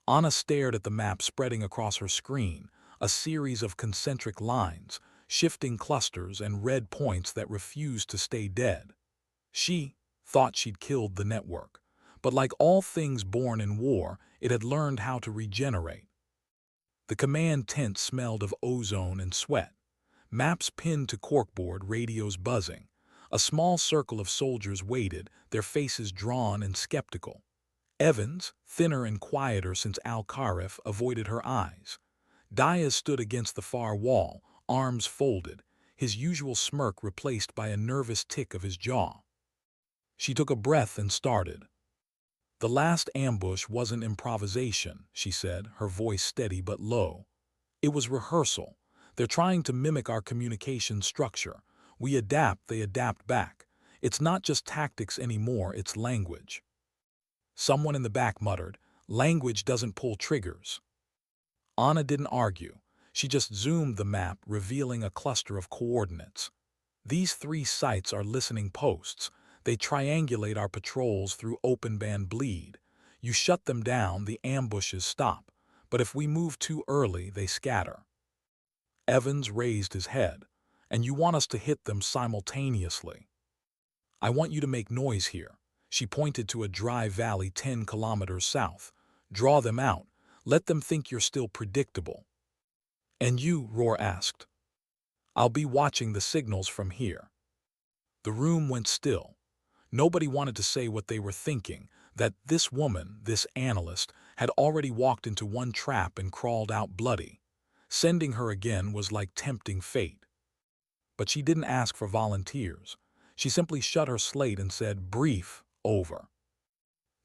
Anna stared at the map spreading across her screen, a series of concentric lines, shifting clusters and red points that refused to stay dead. She thought she'd killed the network, but like all things born in war, it had learned how to regenerate. The command tent smelled of ozone and sweat. Maps pinned to corkboard, radios buzzing. A small circle of soldiers waited, their faces drawn and skeptical. Evans, thinner and quieter since Al-Kharif, avoided her eyes. Diaz stood against the far wall, arms folded, his usual smirk replaced by a nervous tick of his jaw. She took a breath and started. "The last ambush wasn't improvisation," she said, her voice steady but low. "It was rehearsal. They're trying to mimic our communication structure. We adapt, they adapt back. It's not just tactics anymore, it's language." Someone in the back muttered, "Language doesn't pull triggers." Anna didn't argue. She just zoomed the map, revealing a cluster of coordinates. "These 3 sites are listening posts. They triangulate our patrols through open band bleed. You shut them down, the ambushes stop. But if we move too early, they scatter." Evans raised his head. "And you want us to hit them simultaneously?" "I want you to make noise here." She pointed to a dry valley 10 kilometers south. "Draw them out. Let them think you're still predictable." "And you?" Roar asked. "I'll be watching the signals from here." The room went still. Nobody wanted to say what they were thinking, that this woman, this analyst, had already walked into one trap and crawled out bloody. Sending her again was like tempting fate. But she didn't ask for volunteers. She simply shut her slate and said, "Brief, over."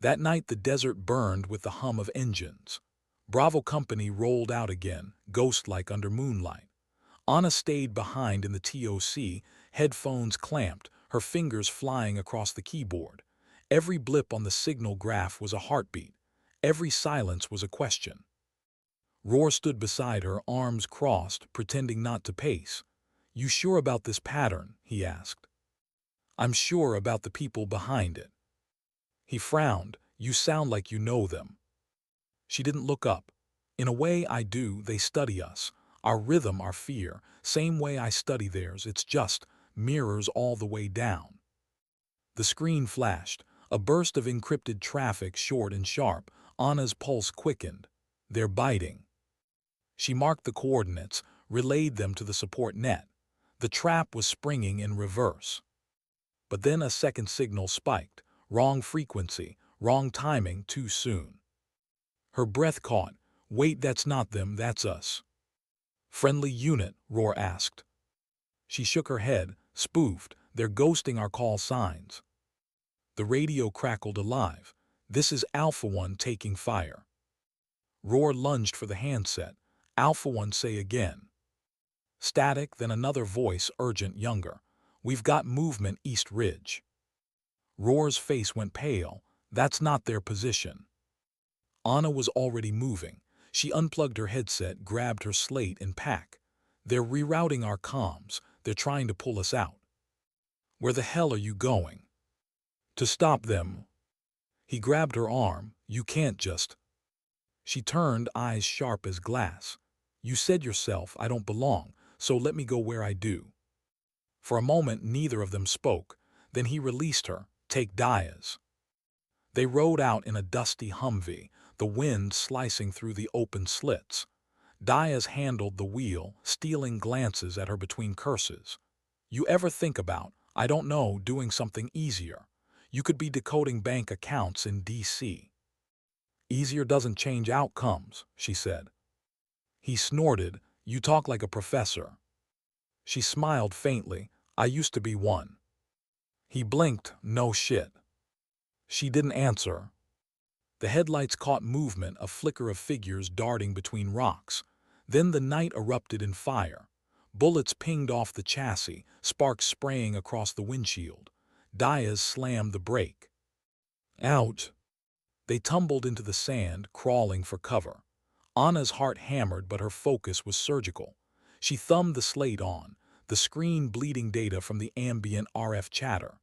That night the desert burned with the hum of engines. Bravo Company rolled out again, ghost-like under moonlight. Anna stayed behind in the TOC, headphones clamped, her fingers flying across the keyboard. Every blip on the signal graph was a heartbeat. Every silence was a question. Roar stood beside her, arms crossed, pretending not to pace. "You sure about this pattern?" he asked. "I'm sure about the people behind it." He frowned. "You sound like you know them." She didn't look up. "In a way I do, they study us. Our rhythm, our fear, same way I study theirs, it's just mirrors all the way down." The screen flashed, a burst of encrypted traffic, short and sharp. Anna's pulse quickened. "They're biting." She marked the coordinates, relayed them to the support net. The trap was springing in reverse. But then a second signal spiked. Wrong frequency, wrong timing, too soon. Her breath caught. "Wait, that's not them, that's us." "Friendly unit?" Roar asked. She shook her head, spoofed. "They're ghosting our call signs." The radio crackled alive. "This is Alpha 1 taking fire." Roar lunged for the handset. "Alpha 1, say again." Static, then another voice, urgent, younger. "We've got movement East Ridge." Roar's face went pale. "That's not their position." Anna was already moving. She unplugged her headset, grabbed her slate and pack. "They're rerouting our comms. They're trying to pull us out." "Where the hell are you going?" "To stop them." He grabbed her arm. "You can't just—" She turned, eyes sharp as glass. "You said yourself I don't belong, so let me go where I do." For a moment neither of them spoke. Then he released her. "Take Diaz." They rode out in a dusty Humvee, the wind slicing through the open slits. Diaz handled the wheel, stealing glances at her between curses. "You ever think about, I don't know, doing something easier? You could be decoding bank accounts in D.C." "Easier doesn't change outcomes," she said. He snorted. "You talk like a professor." She smiled faintly. "I used to be one." He blinked. "No shit." She didn't answer. The headlights caught movement, a flicker of figures darting between rocks. Then the night erupted in fire. Bullets pinged off the chassis, sparks spraying across the windshield. Diaz slammed the brake. "Ouch!" They tumbled into the sand, crawling for cover. Anna's heart hammered, but her focus was surgical. She thumbed the slate on, the screen bleeding data from the ambient RF chatter.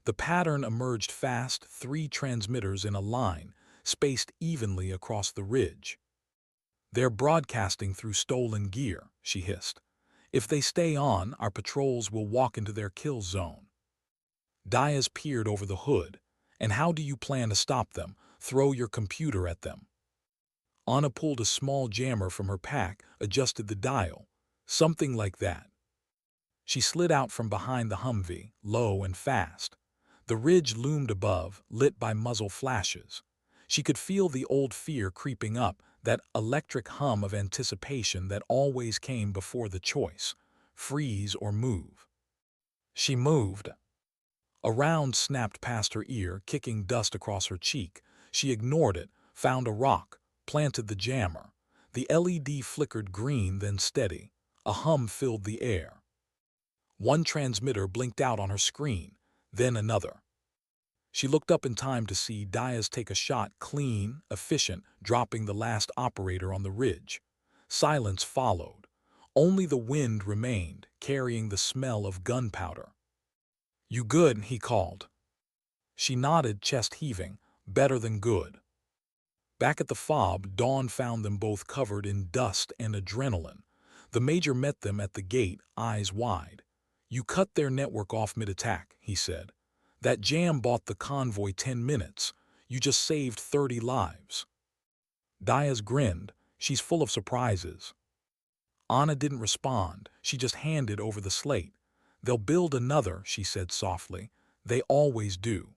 The pattern emerged fast, 3 transmitters in a line, spaced evenly across the ridge. "They're broadcasting through stolen gear," she hissed. "If they stay on, our patrols will walk into their kill zone." Diaz peered over the hood. "And how do you plan to stop them? Throw your computer at them?" Anna pulled a small jammer from her pack, adjusted the dial. "Something like that." She slid out from behind the Humvee, low and fast. The ridge loomed above, lit by muzzle flashes. She could feel the old fear creeping up, that electric hum of anticipation that always came before the choice: freeze or move. She moved. A round snapped past her ear, kicking dust across her cheek. She ignored it, found a rock, planted the jammer. The LED flickered green, then steady. A hum filled the air. One transmitter blinked out on her screen, then another. She looked up in time to see Diaz take a shot, clean, efficient, dropping the last operator on the ridge. Silence followed. Only the wind remained, carrying the smell of gunpowder. "You good?" he called. She nodded, chest heaving. "Better than good." Back at the fob, dawn found them both covered in dust and adrenaline. The major met them at the gate, eyes wide. "You cut their network off mid-attack," he said. "That jam bought the convoy 10 minutes. You just saved 30 lives." Diaz grinned. "She's full of surprises." Anna didn't respond. She just handed over the slate. "They'll build another," she said softly. "They always do."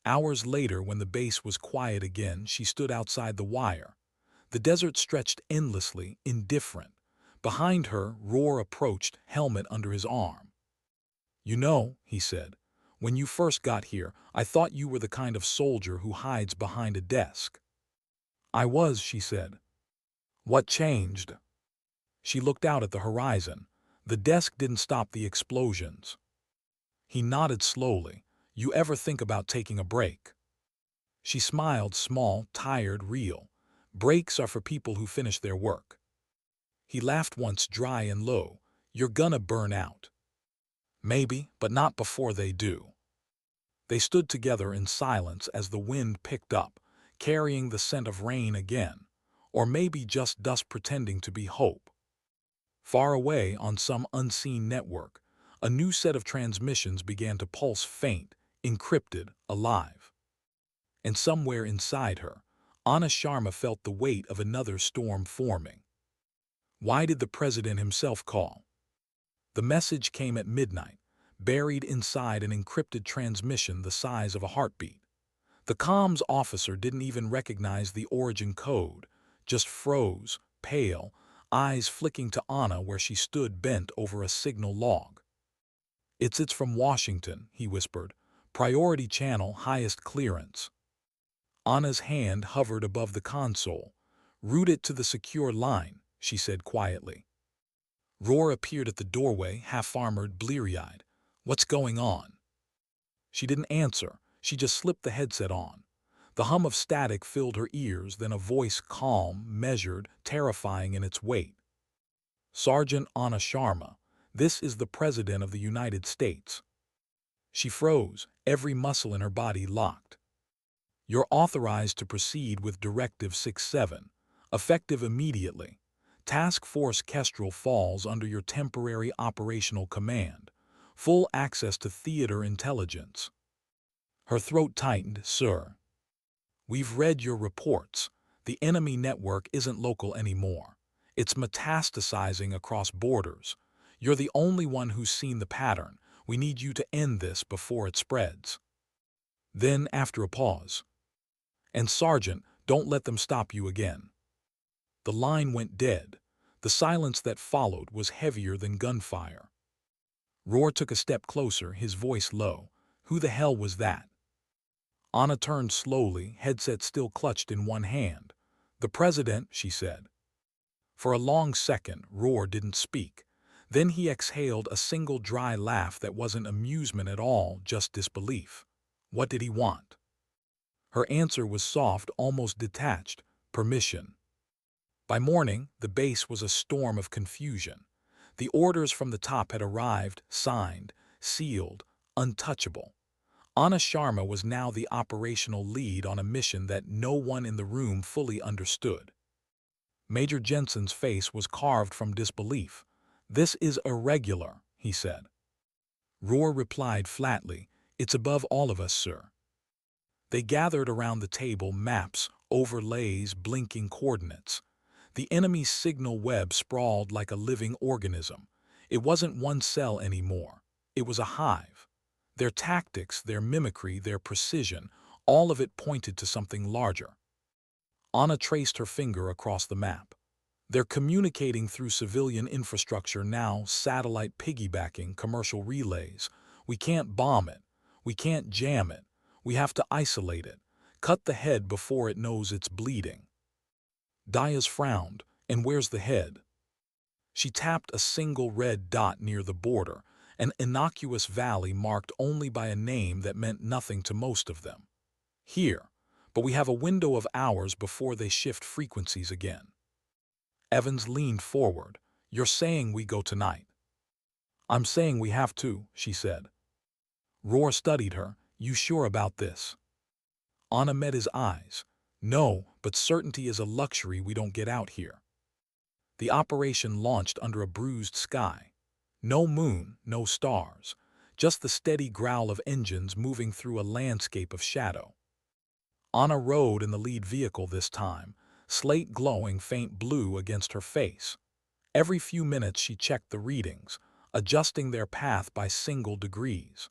Hours later, when the base was quiet again, she stood outside the wire. The desert stretched endlessly, indifferent. Behind her, Roar approached, helmet under his arm. "You know," he said, "when you first got here, I thought you were the kind of soldier who hides behind a desk." "I was," she said. "What changed?" She looked out at the horizon. The desk didn't stop the explosions. He nodded slowly. "You ever think about taking a break?" She smiled, small, tired, real. "Breaks are for people who finish their work." He laughed once, dry and low. "You're gonna burn out." "Maybe, but not before they do." They stood together in silence as the wind picked up, carrying the scent of rain again, or maybe just dust pretending to be hope. Far away, on some unseen network, a new set of transmissions began to pulse, faint, encrypted, alive. And somewhere inside her, Anna Sharma felt the weight of another storm forming. Why did the president himself call? The message came at midnight, buried inside an encrypted transmission the size of a heartbeat. The comms officer didn't even recognize the origin code, just froze, pale, eyes flicking to Anna where she stood bent over a signal log. It's from Washington," he whispered. "Priority channel, highest clearance." Anna's hand hovered above the console. "Route it to the secure line," she said quietly. Roar appeared at the doorway, half-armored, bleary-eyed. "What's going on?" She didn't answer. She just slipped the headset on. The hum of static filled her ears, then a voice calm, measured, terrifying in its weight. "Sergeant Anna Sharma, this is the President of the United States." She froze, every muscle in her body locked. "You're authorized to proceed with Directive 67, effective immediately. Task Force Kestrel falls under your temporary operational command. Full access to theater intelligence." Her throat tightened. "Sir, we've read your reports. The enemy network isn't local anymore. It's metastasizing across borders. You're the only one who's seen the pattern. We need you to end this before it spreads." Then, after a pause, "And Sergeant, don't let them stop you again." The line went dead. The silence that followed was heavier than gunfire. Roar took a step closer, his voice low. "Who the hell was that?" Anna turned slowly, headset still clutched in one hand. "The President," she said. For a long second, Roar didn't speak. Then he exhaled a single dry laugh that wasn't amusement at all, just disbelief. What did he want? Her answer was soft, almost detached. "Permission." By morning, the base was a storm of confusion. The orders from the top had arrived, signed, sealed, untouchable. Anna Sharma was now the operational lead on a mission that no one in the room fully understood. Major Jensen's face was carved from disbelief. "This is irregular," he said. Roar replied flatly, "It's above all of us, sir." They gathered around the table, maps, overlays, blinking coordinates. The enemy's signal web sprawled like a living organism. It wasn't one cell anymore. It was a hive. Their tactics, their mimicry, their precision, all of it pointed to something larger. Anna traced her finger across the map. "They're communicating through civilian infrastructure now, satellite piggybacking, commercial relays. We can't bomb it. We can't jam it. We have to isolate it. Cut the head before it knows it's bleeding." Diaz frowned. "And where's the head?" She tapped a single red dot near the border, an innocuous valley marked only by a name that meant nothing to most of them. "Here, but we have a window of hours before they shift frequencies again." Evans leaned forward. "You're saying we go tonight?" "I'm saying we have to," she said. Roar studied her. "You sure about this?" Anna met his eyes. "No, but certainty is a luxury we don't get out here." The operation launched under a bruised sky. No moon, no stars, just the steady growl of engines moving through a landscape of shadow. Anna rode in the lead vehicle this time, slate glowing faint blue against her face. Every few minutes she checked the readings, adjusting their path by single degrees.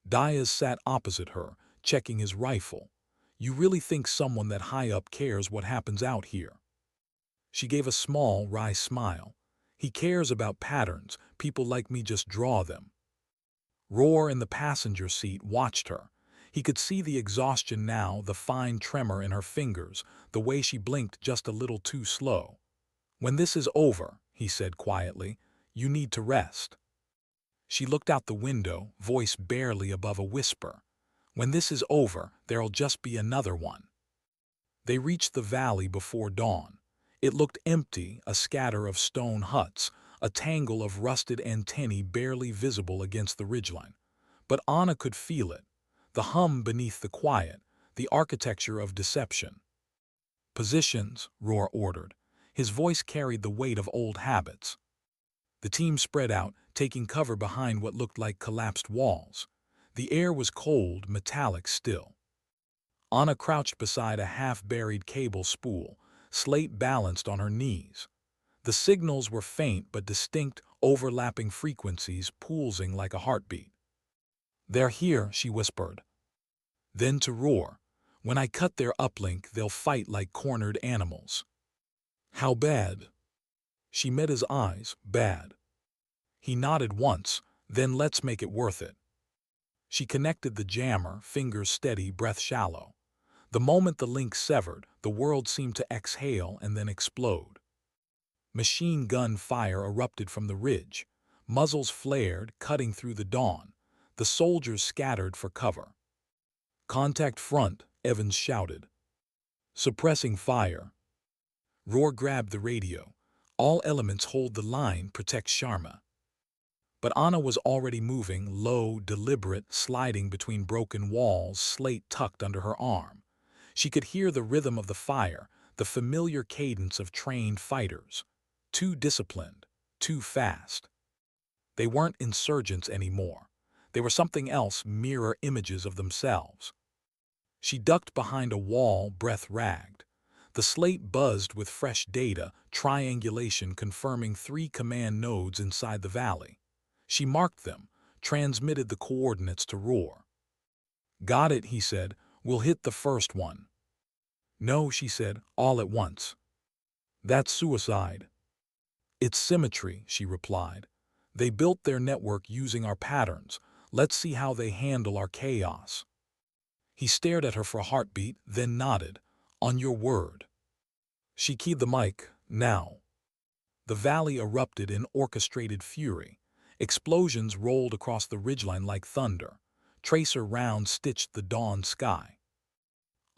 Diaz sat opposite her, checking his rifle. "You really think someone that high up cares what happens out here?" She gave a small, wry smile. "He cares about patterns. People like me just draw them." Roar in the passenger seat watched her. He could see the exhaustion now, the fine tremor in her fingers, the way she blinked just a little too slow. "When this is over," he said quietly, "you need to rest." She looked out the window, voice barely above a whisper. "When this is over, there'll just be another one." They reached the valley before dawn. It looked empty, a scatter of stone huts, a tangle of rusted antennae barely visible against the ridgeline. But Anna could feel it, the hum beneath the quiet, the architecture of deception. "Positions," Roar ordered. His voice carried the weight of old habits. The team spread out, taking cover behind what looked like collapsed walls. The air was cold, metallic still. Anna crouched beside a half-buried cable spool, slate balanced on her knees. The signals were faint but distinct, overlapping frequencies pulsing like a heartbeat. "They're here," she whispered. Then to Roar, "When I cut their uplink, they'll fight like cornered animals." "How bad?" She met his eyes. "Bad." He nodded once, then "Let's make it worth it." She connected the jammer, fingers steady, breath shallow. The moment the link severed, the world seemed to exhale and then explode. Machine gun fire erupted from the ridge. Muzzles flared, cutting through the dawn. The soldiers scattered for cover. "Contact front," Evans shouted. Suppressing fire. Roar grabbed the radio. All elements hold the line, protect Sharma. But Anna was already moving, low, deliberate, sliding between broken walls, slate tucked under her arm. She could hear the rhythm of the fire, the familiar cadence of trained fighters. Too disciplined, too fast. They weren't insurgents anymore. They were something else, mirror images of themselves. She ducked behind a wall, breath ragged. The slate buzzed with fresh data, triangulation confirming 3 command nodes inside the valley. She marked them, transmitted the coordinates to Roar. Got it, he said. We'll hit the first one. No, she said, all at once. That's suicide. It's symmetry, she replied. They built their network using our patterns. Let's see how they handle our chaos. He stared at her for a heartbeat, then nodded. On your word. She keyed the mic. Now. The valley erupted in orchestrated fury. Explosions rolled across the ridgeline like thunder. Tracer rounds stitched the dawn sky.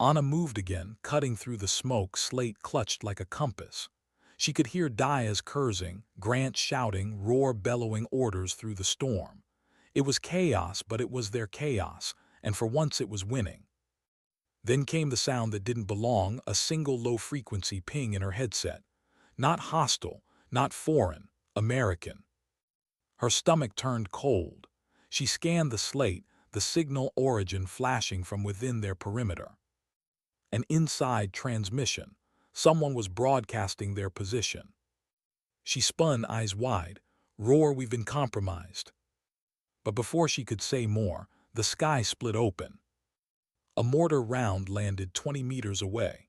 Anna moved again, cutting through the smoke, slate clutched like a compass. She could hear Diaz cursing, Grant shouting, Roar bellowing orders through the storm. It was chaos, but it was their chaos, and for once it was winning. Then came the sound that didn't belong, a single low-frequency ping in her headset. Not hostile, not foreign, American. Her stomach turned cold. She scanned the slate, the signal origin flashing from within their perimeter. An inside transmission. Someone was broadcasting their position. She spun, eyes wide. Roar, we've been compromised. But before she could say more, the sky split open. A mortar round landed 20 meters away.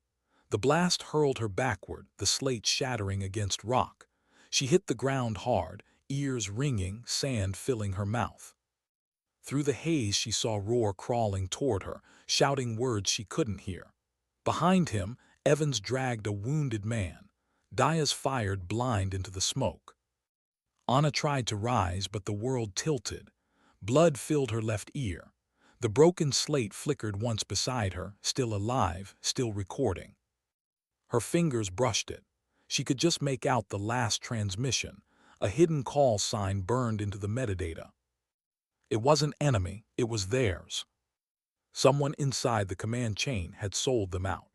The blast hurled her backward, the slate shattering against rock. She hit the ground hard, ears ringing, sand filling her mouth. Through the haze she saw Roar crawling toward her, shouting words she couldn't hear. Behind him, Evans dragged a wounded man. Diaz fired blind into the smoke. Anna tried to rise, but the world tilted. Blood filled her left ear. The broken slate flickered once beside her, still alive, still recording. Her fingers brushed it. She could just make out the last transmission, a hidden call sign burned into the metadata. It wasn't enemy, it was theirs. Someone inside the command chain had sold them out.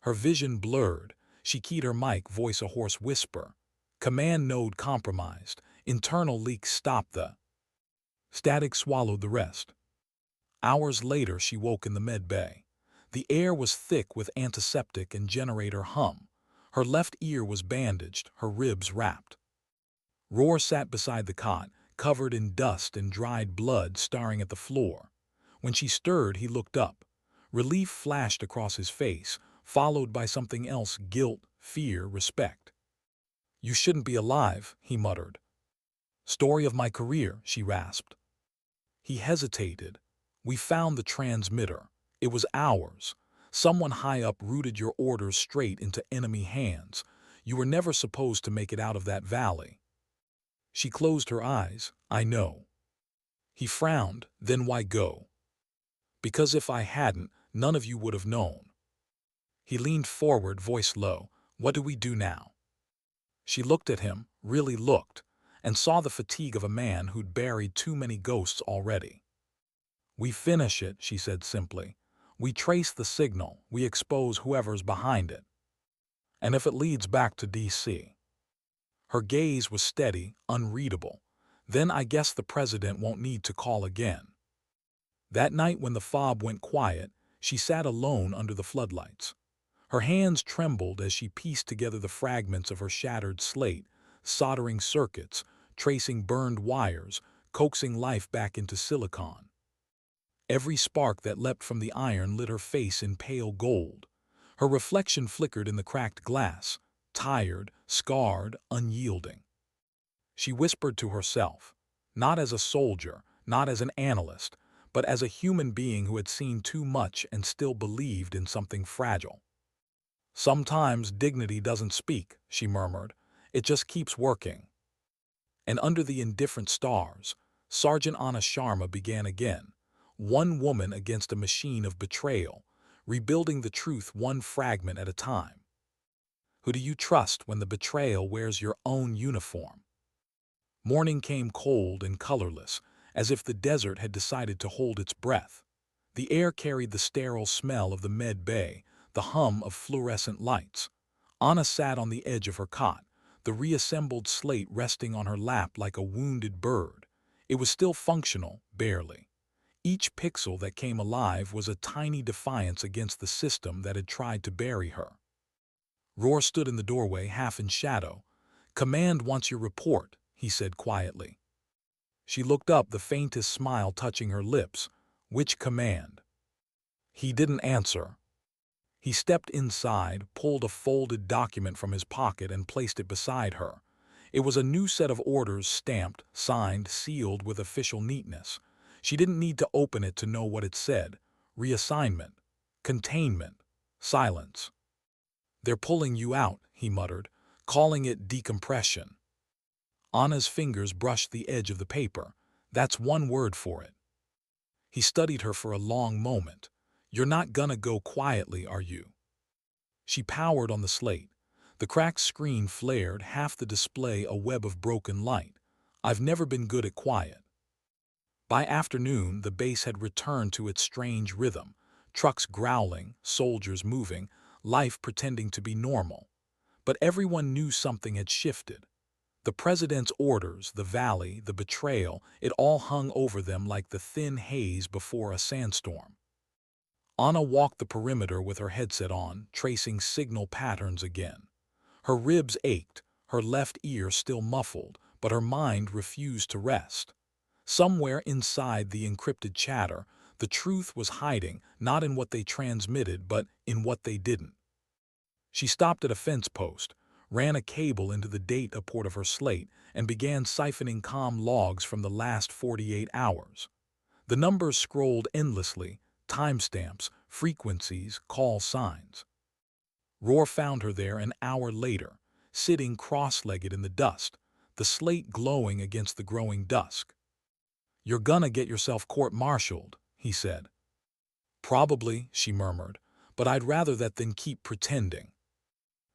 Her vision blurred. She keyed her mic, voice a hoarse whisper. Command node compromised. Internal leaks stopped the... Static swallowed the rest. Hours later, she woke in the med bay. The air was thick with antiseptic and generator hum. Her left ear was bandaged, her ribs wrapped. Roar sat beside the cot, covered in dust and dried blood, staring at the floor. When she stirred, he looked up. Relief flashed across his face, followed by something else, guilt, fear, respect. You shouldn't be alive, he muttered. Story of my career, she rasped. He hesitated. We found the transmitter. It was ours. Someone high up routed your orders straight into enemy hands. You were never supposed to make it out of that valley. She closed her eyes. I know. He frowned. Then why go? Because if I hadn't, none of you would have known. He leaned forward, voice low. What do we do now? She looked at him, really looked, and saw the fatigue of a man who'd buried too many ghosts already. We finish it, she said simply. We trace the signal, we expose whoever's behind it. And if it leads back to D.C. Her gaze was steady, unreadable. Then I guess the president won't need to call again. That night when the fob went quiet, she sat alone under the floodlights. Her hands trembled as she pieced together the fragments of her shattered slate, soldering circuits, tracing burned wires, coaxing life back into silicon. Every spark that leapt from the iron lit her face in pale gold. Her reflection flickered in the cracked glass, tired, scarred, unyielding. She whispered to herself, not as a soldier, not as an analyst, but as a human being who had seen too much and still believed in something fragile. Sometimes dignity doesn't speak, she murmured. It just keeps working. And under the indifferent stars, Sergeant Anna Sharma began again. One woman against a machine of betrayal, rebuilding the truth one fragment at a time. Who do you trust when the betrayal wears your own uniform? Morning came cold and colorless, as if the desert had decided to hold its breath. The air carried the sterile smell of the med bay, the hum of fluorescent lights. Anna sat on the edge of her cot, the reassembled slate resting on her lap like a wounded bird. It was still functional, barely. Each pixel that came alive was a tiny defiance against the system that had tried to bury her. Roar stood in the doorway, half in shadow. "Command wants your report," he said quietly. She looked up, the faintest smile touching her lips. "Which command?" He didn't answer. He stepped inside, pulled a folded document from his pocket and placed it beside her. It was a new set of orders, stamped, signed, sealed with official neatness. She didn't need to open it to know what it said. Reassignment. Containment. Silence. "They're pulling you out," he muttered, calling it decompression. Anna's fingers brushed the edge of the paper. "That's one word for it." He studied her for a long moment. "You're not gonna go quietly, are you?" She powered on the slate. The cracked screen flared, half the display a web of broken light. "I've never been good at quiet." By afternoon, the base had returned to its strange rhythm. Trucks growling, soldiers moving, life pretending to be normal. But everyone knew something had shifted. The president's orders, the valley, the betrayal, it all hung over them like the thin haze before a sandstorm. Anna walked the perimeter with her headset on, tracing signal patterns again. Her ribs ached, her left ear still muffled, but her mind refused to rest. Somewhere inside the encrypted chatter, the truth was hiding, not in what they transmitted, but in what they didn't. She stopped at a fence post, ran a cable into the data port of her slate, and began siphoning comm logs from the last 48 hours. The numbers scrolled endlessly, timestamps, frequencies, call signs. Roar found her there an hour later, sitting cross-legged in the dust, the slate glowing against the growing dusk. "You're gonna get yourself court-martialed," he said. "Probably," she murmured, "but I'd rather that than keep pretending."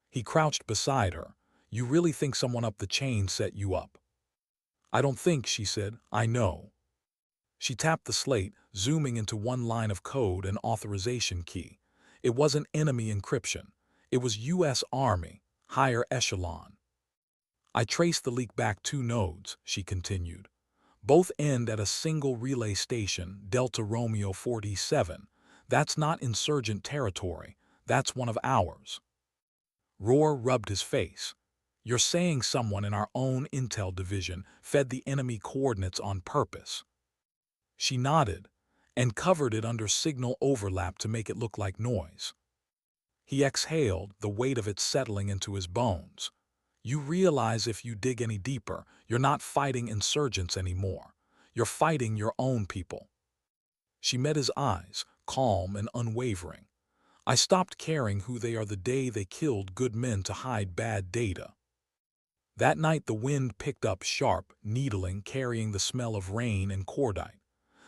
He crouched beside her. "You really think someone up the chain set you up?" "I don't think," she said. "I know." She tapped the slate, zooming into one line of code, an authorization key. It wasn't enemy encryption. It was U.S. Army, higher echelon. "I traced the leak back 2 nodes," she continued. "Both end at a single relay station, Delta Romeo 47. That's not insurgent territory. That's one of ours." Roar rubbed his face. "You're saying someone in our own intel division fed the enemy coordinates on purpose?" She nodded, and covered it under signal overlap to make it look like noise. He exhaled, the weight of it settling into his bones. "You realize if you dig any deeper, you're not fighting insurgents anymore. You're fighting your own people." She met his eyes, calm and unwavering. "I stopped caring who they are the day they killed good men to hide bad data." That night the wind picked up sharp, needling, carrying the smell of rain and cordite.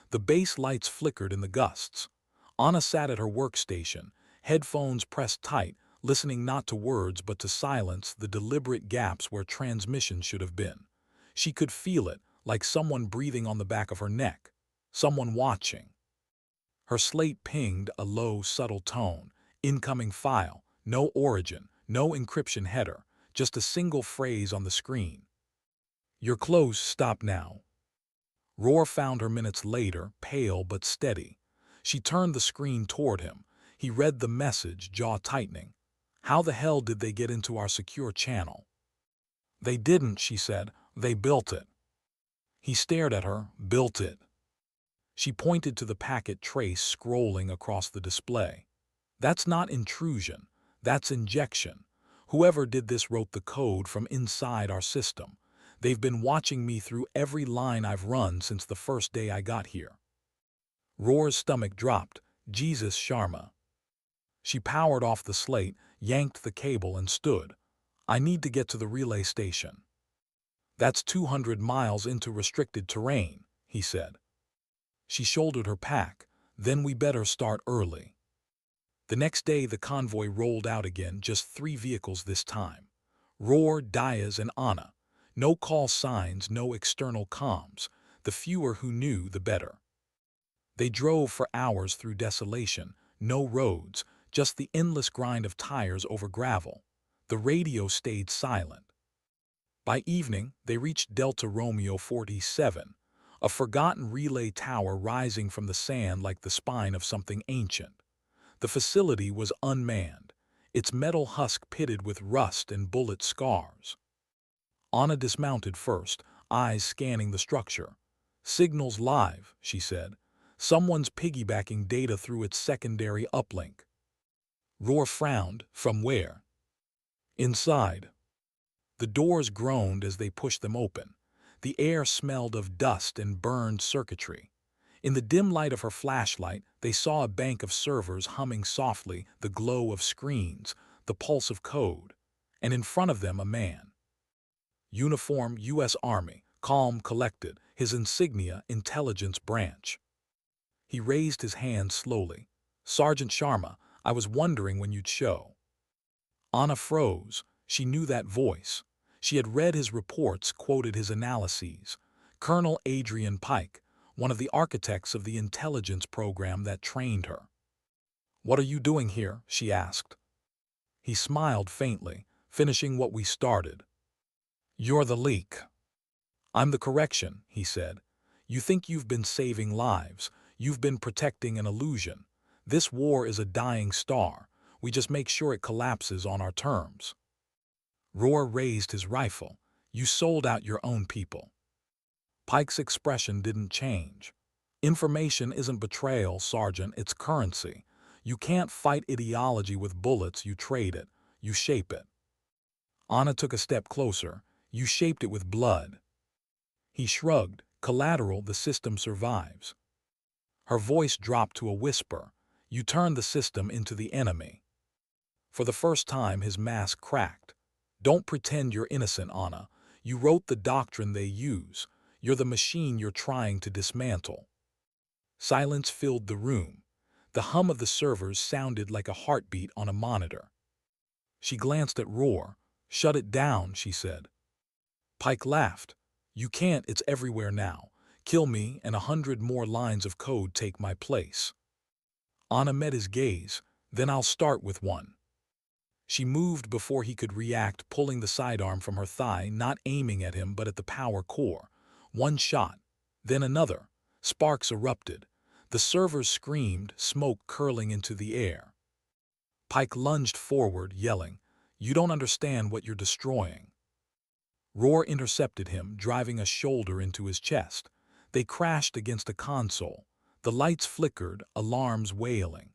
The base lights flickered in the gusts. Anna sat at her workstation, headphones pressed tight, listening not to words but to silence, the deliberate gaps where transmission should have been. She could feel it, like someone breathing on the back of her neck, someone watching. Her slate pinged a low, subtle tone. Incoming file, no origin, no encryption header, just a single phrase on the screen. "You're close, stop now." Roar found her minutes later, pale but steady. She turned the screen toward him. He read the message, jaw tightening. "How the hell did they get into our secure channel?" "They didn't," she said. "They built it." He stared at her. "Built it." She pointed to the packet trace scrolling across the display. "That's not intrusion. That's injection. Whoever did this wrote the code from inside our system. They've been watching me through every line I've run since the first day I got here." Roar's stomach dropped. "Jesus, Sharma." She powered off the slate, yanked the cable, and stood. "I need to get to the relay station." "That's 200 miles into restricted terrain," he said. She shouldered her pack. "Then we better start early." The next day, the convoy rolled out again, just 3 vehicles this time. Roar, Diaz, and Anna. No call signs, no external comms. The fewer who knew, the better. They drove for hours through desolation, no roads, just the endless grind of tires over gravel. The radio stayed silent. By evening, they reached Delta Romeo 47, a forgotten relay tower rising from the sand like the spine of something ancient. The facility was unmanned, its metal husk pitted with rust and bullet scars. Anna dismounted first, eyes scanning the structure. "Signal's live," she said. "Someone's piggybacking data through its secondary uplink." Roar frowned. "From where?" "Inside." The doors groaned as they pushed them open. The air smelled of dust and burned circuitry. In the dim light of her flashlight, they saw a bank of servers humming softly, the glow of screens, the pulse of code, and in front of them a man. Uniform U.S. Army, calm, collected, his insignia intelligence branch. He raised his hand slowly. "Sergeant Sharma, I was wondering when you'd show." Anna froze. She knew that voice. She had read his reports, quoted his analyses. Colonel Adrian Pike, one of the architects of the intelligence program that trained her. "What are you doing here?" she asked. He smiled faintly. "Finishing what we started." "You're the leak." "I'm the correction," he said. "You think you've been saving lives. You've been protecting an illusion. This war is a dying star. We just make sure it collapses on our terms." Roar raised his rifle. "You sold out your own people." Pike's expression didn't change. "Information isn't betrayal, Sergeant, it's currency. You can't fight ideology with bullets, you trade it, you shape it." Anna took a step closer. "You shaped it with blood." He shrugged. "Collateral, the system survives." Her voice dropped to a whisper. "You turned the system into the enemy." For the first time, his mask cracked. "Don't pretend you're innocent, Anna. You wrote the doctrine they use. You're the machine you're trying to dismantle." Silence filled the room. The hum of the servers sounded like a heartbeat on a monitor. She glanced at Roar. "Shut it down," she said. Pike laughed. "You can't, it's everywhere now. Kill me and 100 more lines of code take my place." Anna met his gaze. "Then I'll start with one." She moved before he could react, pulling the sidearm from her thigh, not aiming at him but at the power core. One shot, then another. Sparks erupted. The servers screamed, smoke curling into the air. Pike lunged forward, yelling, "You don't understand what you're destroying." Roar intercepted him, driving a shoulder into his chest. They crashed against a console. The lights flickered, alarms wailing.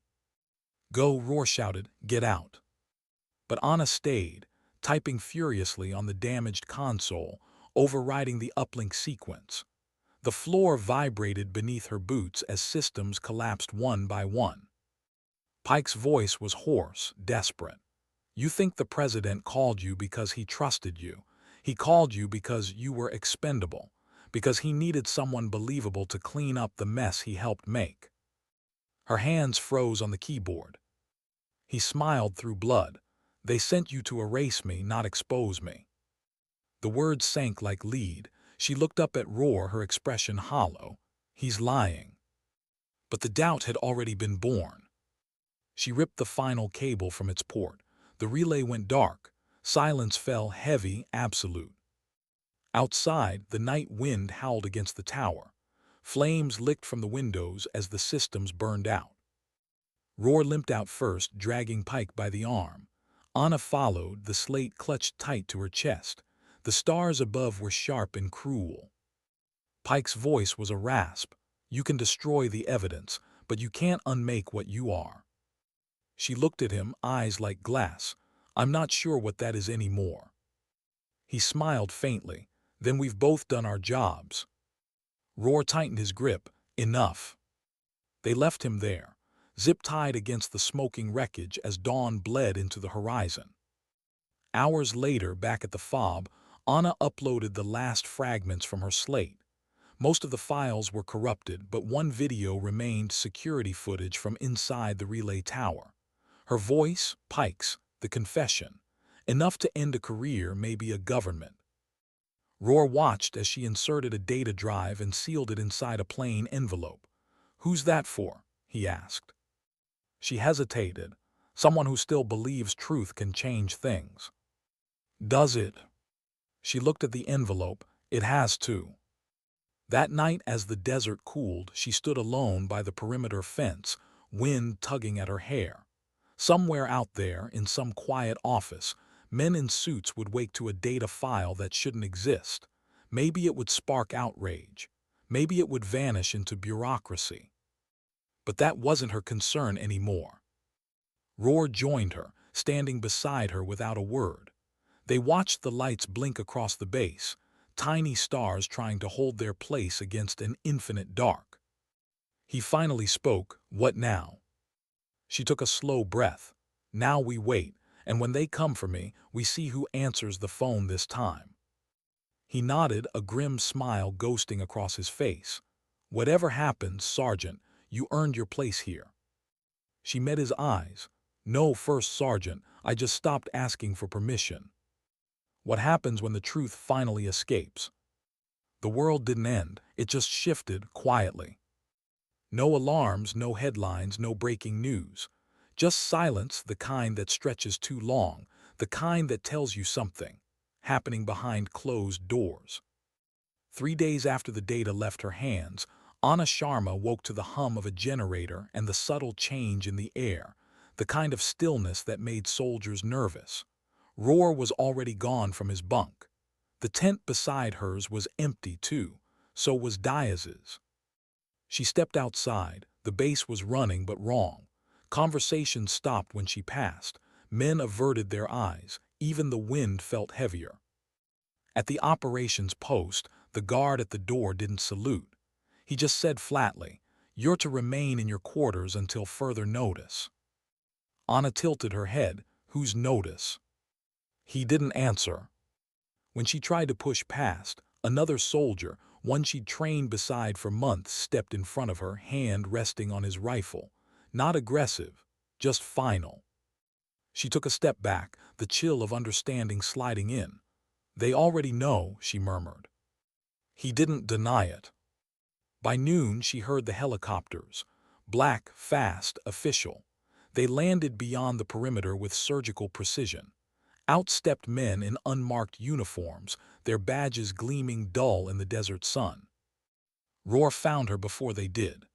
"Go," Roar shouted. "Get out." But Anna stayed, typing furiously on the damaged console, overriding the uplink sequence. The floor vibrated beneath her boots as systems collapsed one by one. Pike's voice was hoarse, desperate. "You think the president called you because he trusted you. He called you because you were expendable, because he needed someone believable to clean up the mess he helped make." Her hands froze on the keyboard. He smiled through blood. "They sent you to erase me, not expose me." The words sank like lead. She looked up at Roar, her expression hollow. "He's lying." But the doubt had already been born. She ripped the final cable from its port. The relay went dark. Silence fell, heavy, absolute. Outside, the night wind howled against the tower. Flames licked from the windows as the systems burned out. Roar limped out first, dragging Pike by the arm. Anna followed, the slate clutched tight to her chest. The stars above were sharp and cruel. Pike's voice was a rasp. "You can destroy the evidence, but you can't unmake what you are." She looked at him, eyes like glass. "I'm not sure what that is anymore." He smiled faintly. "Then we've both done our jobs." Roar tightened his grip. "Enough." They left him there, zip-tied against the smoking wreckage as dawn bled into the horizon. Hours later, back at the FOB, Anna uploaded the last fragments from her slate. Most of the files were corrupted, but one video remained, security footage from inside the relay tower. Her voice, Pike's, the confession. Enough to end a career, maybe a government. Roar watched as she inserted a data drive and sealed it inside a plain envelope. "Who's that for?" he asked. She hesitated. "Someone who still believes truth can change things." "Does it?" She looked at the envelope. "It has to." That night, as the desert cooled, she stood alone by the perimeter fence, wind tugging at her hair. Somewhere out there, in some quiet office, men in suits would wake to a data file that shouldn't exist. Maybe it would spark outrage. Maybe it would vanish into bureaucracy. But that wasn't her concern anymore. Roar joined her, standing beside her without a word. They watched the lights blink across the base, tiny stars trying to hold their place against an infinite dark. He finally spoke. "What now?" She took a slow breath. "Now we wait, and when they come for me, we see who answers the phone this time." He nodded, a grim smile ghosting across his face. "Whatever happens, Sergeant, you earned your place here." She met his eyes. "No, First Sergeant, I just stopped asking for permission." What happens when the truth finally escapes? The world didn't end, it just shifted quietly. No alarms, no headlines, no breaking news. Just silence, the kind that stretches too long, the kind that tells you something happening behind closed doors. 3 days after the data left her hands, Anna Sharma woke to the hum of a generator and the subtle change in the air, the kind of stillness that made soldiers nervous. Roar was already gone from his bunk. The tent beside hers was empty too, so was Diaz's. She stepped outside. The base was running but wrong. Conversation stopped when she passed. Men averted their eyes. Even the wind felt heavier. At the operations post, the guard at the door didn't salute. He just said flatly, "You're to remain in your quarters until further notice." Anna tilted her head. "Whose notice?" He didn't answer. When she tried to push past, another soldier, one she'd trained beside for months, stepped in front of her, hand resting on his rifle. Not aggressive, just final. She took a step back, the chill of understanding sliding in. "They already know," she murmured. He didn't deny it. By noon, she heard the helicopters. Black, fast, official. They landed beyond the perimeter with surgical precision. Out stepped men in unmarked uniforms, their badges gleaming dull in the desert sun. Roar found her before they did.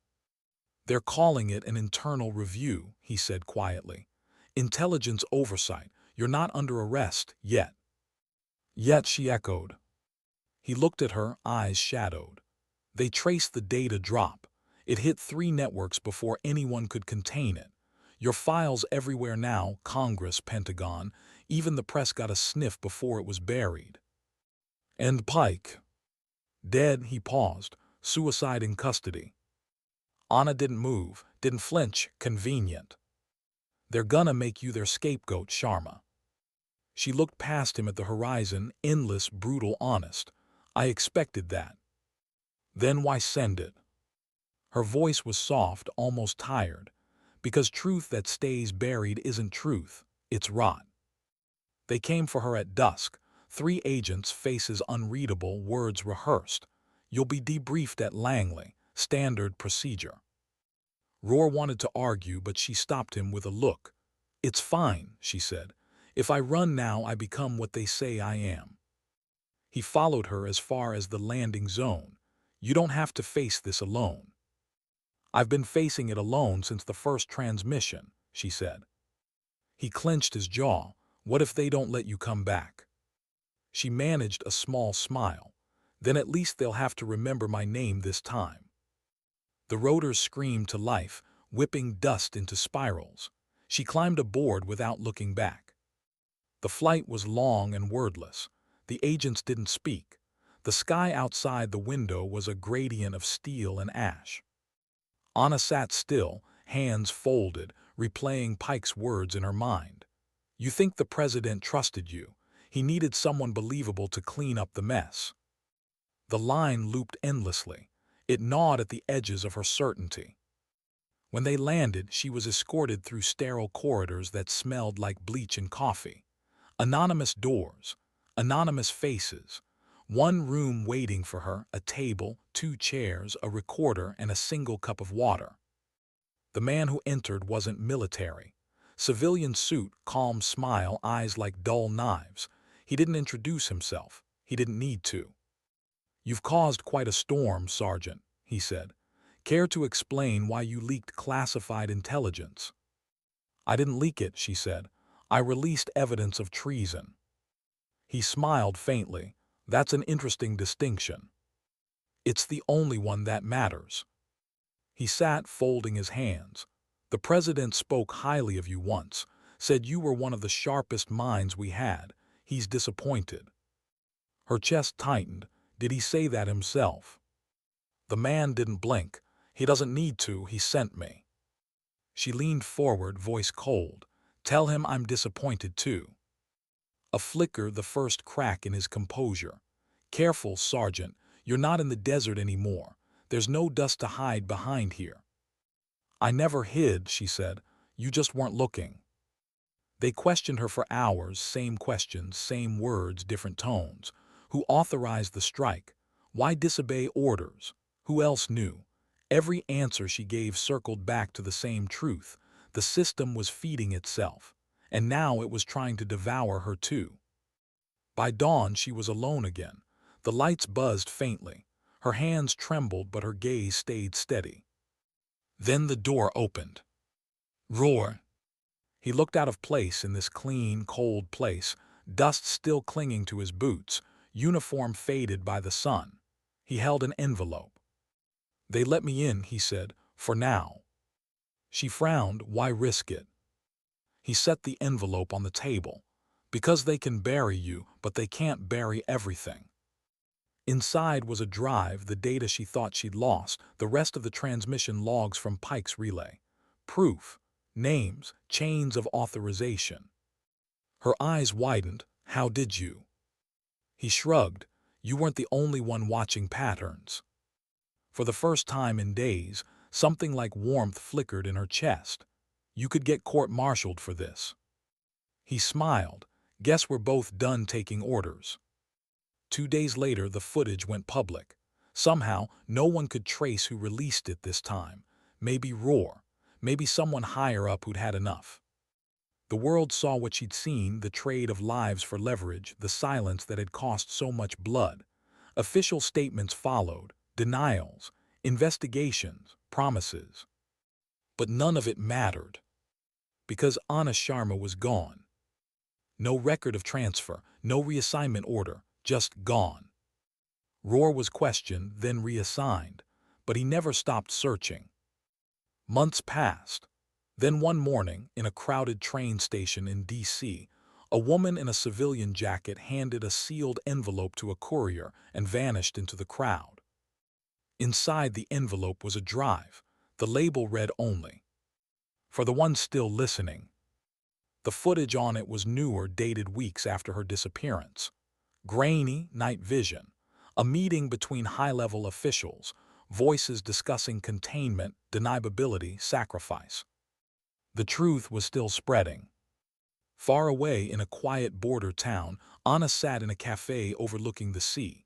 "They're calling it an internal review," he said quietly. "Intelligence oversight. You're not under arrest, yet." "Yet," she echoed. He looked at her, eyes shadowed. "They traced the data drop. It hit 3 networks before anyone could contain it. Your file's everywhere now, Congress, Pentagon. Even the press got a sniff before it was buried." "And Pike?" "Dead," he paused. "Suicide in custody." Anna didn't move, didn't flinch. "Convenient. They're gonna make you their scapegoat, Sharma." She looked past him at the horizon, endless, brutal, honest. "I expected that." "Then why send it?" Her voice was soft, almost tired. "Because truth that stays buried isn't truth, it's rot." They came for her at dusk. 3 agents, faces unreadable, words rehearsed. "You'll be debriefed at Langley. Standard procedure." Roar wanted to argue, but she stopped him with a look. "It's fine," she said. "If I run now, I become what they say I am." He followed her as far as the landing zone. "You don't have to face this alone." "I've been facing it alone since the first transmission," she said. He clenched his jaw. "What if they don't let you come back?" She managed a small smile. "Then at least they'll have to remember my name this time." The rotors screamed to life, whipping dust into spirals. She climbed aboard without looking back. The flight was long and wordless. The agents didn't speak. The sky outside the window was a gradient of steel and ash. Anna sat still, hands folded, replaying Pike's words in her mind. "You think the president trusted you. He needed someone believable to clean up the mess." The line looped endlessly. It gnawed at the edges of her certainty. When they landed, she was escorted through sterile corridors that smelled like bleach and coffee. Anonymous doors, anonymous faces. One room waiting for her, a table, 2 chairs, a recorder, and a single cup of water. The man who entered wasn't military. Civilian suit, calm smile, eyes like dull knives. He didn't introduce himself. He didn't need to. "You've caused quite a storm, Sergeant," he said. "Care to explain why you leaked classified intelligence?" "I didn't leak it," she said. "I released evidence of treason." He smiled faintly. "That's an interesting distinction. It's the only one that matters." He sat folding his hands. "The president spoke highly of you once, said you were one of the sharpest minds we had. He's disappointed." Her chest tightened. "Did he say that himself?" The man didn't blink. "He doesn't need to, he sent me." She leaned forward, voice cold. "Tell him I'm disappointed too." A flicker, the first crack in his composure. "Careful, Sergeant. You're not in the desert anymore. There's no dust to hide behind here." "I never hid," she said. "You just weren't looking." They questioned her for hours, same questions, same words, different tones. Who authorized the strike? Why disobey orders? Who else knew? Every answer she gave circled back to the same truth. The system was feeding itself, and now it was trying to devour her too. By dawn, she was alone again. The lights buzzed faintly. Her hands trembled, but her gaze stayed steady. Then the door opened. Roar! He looked out of place in this clean, cold place, dust still clinging to his boots, uniform faded by the sun. He held an envelope. "They let me in," he said, "for now." She frowned. "Why risk it?" He set the envelope on the table. "Because they can bury you, but they can't bury everything." Inside was a drive, the data she thought she'd lost, the rest of the transmission logs from Pike's relay. Proof. Names, chains of authorization. Her eyes widened. "How did you?" He shrugged. "You weren't the only one watching patterns." For the first time in days, something like warmth flickered in her chest. "You could get court-martialed for this." He smiled. "Guess we're both done taking orders." 2 days later, the footage went public. Somehow, no one could trace who released it this time. Maybe Roar. Maybe someone higher up who'd had enough. The world saw what she'd seen, the trade of lives for leverage, the silence that had cost so much blood. Official statements followed, denials, investigations, promises. But none of it mattered. Because Anna Sharma was gone. No record of transfer, no reassignment order, just gone. Roar was questioned, then reassigned, but he never stopped searching. Months passed. Then one morning, in a crowded train station in D.C., a woman in a civilian jacket handed a sealed envelope to a courier and vanished into the crowd. Inside the envelope was a drive. The label read only, "For the ones still listening." The footage on it was newer, dated weeks after her disappearance. Grainy, night vision. A meeting between high-level officials, voices discussing containment, deniability, sacrifice. The truth was still spreading. Far away in a quiet border town, Anna sat in a cafe overlooking the sea.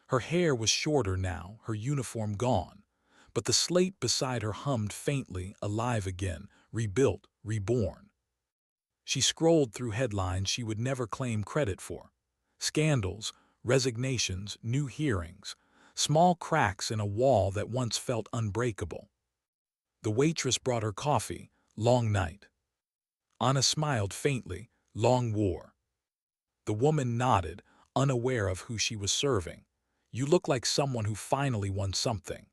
Her hair was shorter now, her uniform gone. But the slate beside her hummed faintly, alive again, rebuilt, reborn. She scrolled through headlines she would never claim credit for. Scandals, resignations, new hearings, small cracks in a wall that once felt unbreakable. The waitress brought her coffee. Long night. Anna smiled faintly. Long war. The woman nodded, unaware of who she was serving. "You look like someone who finally won something."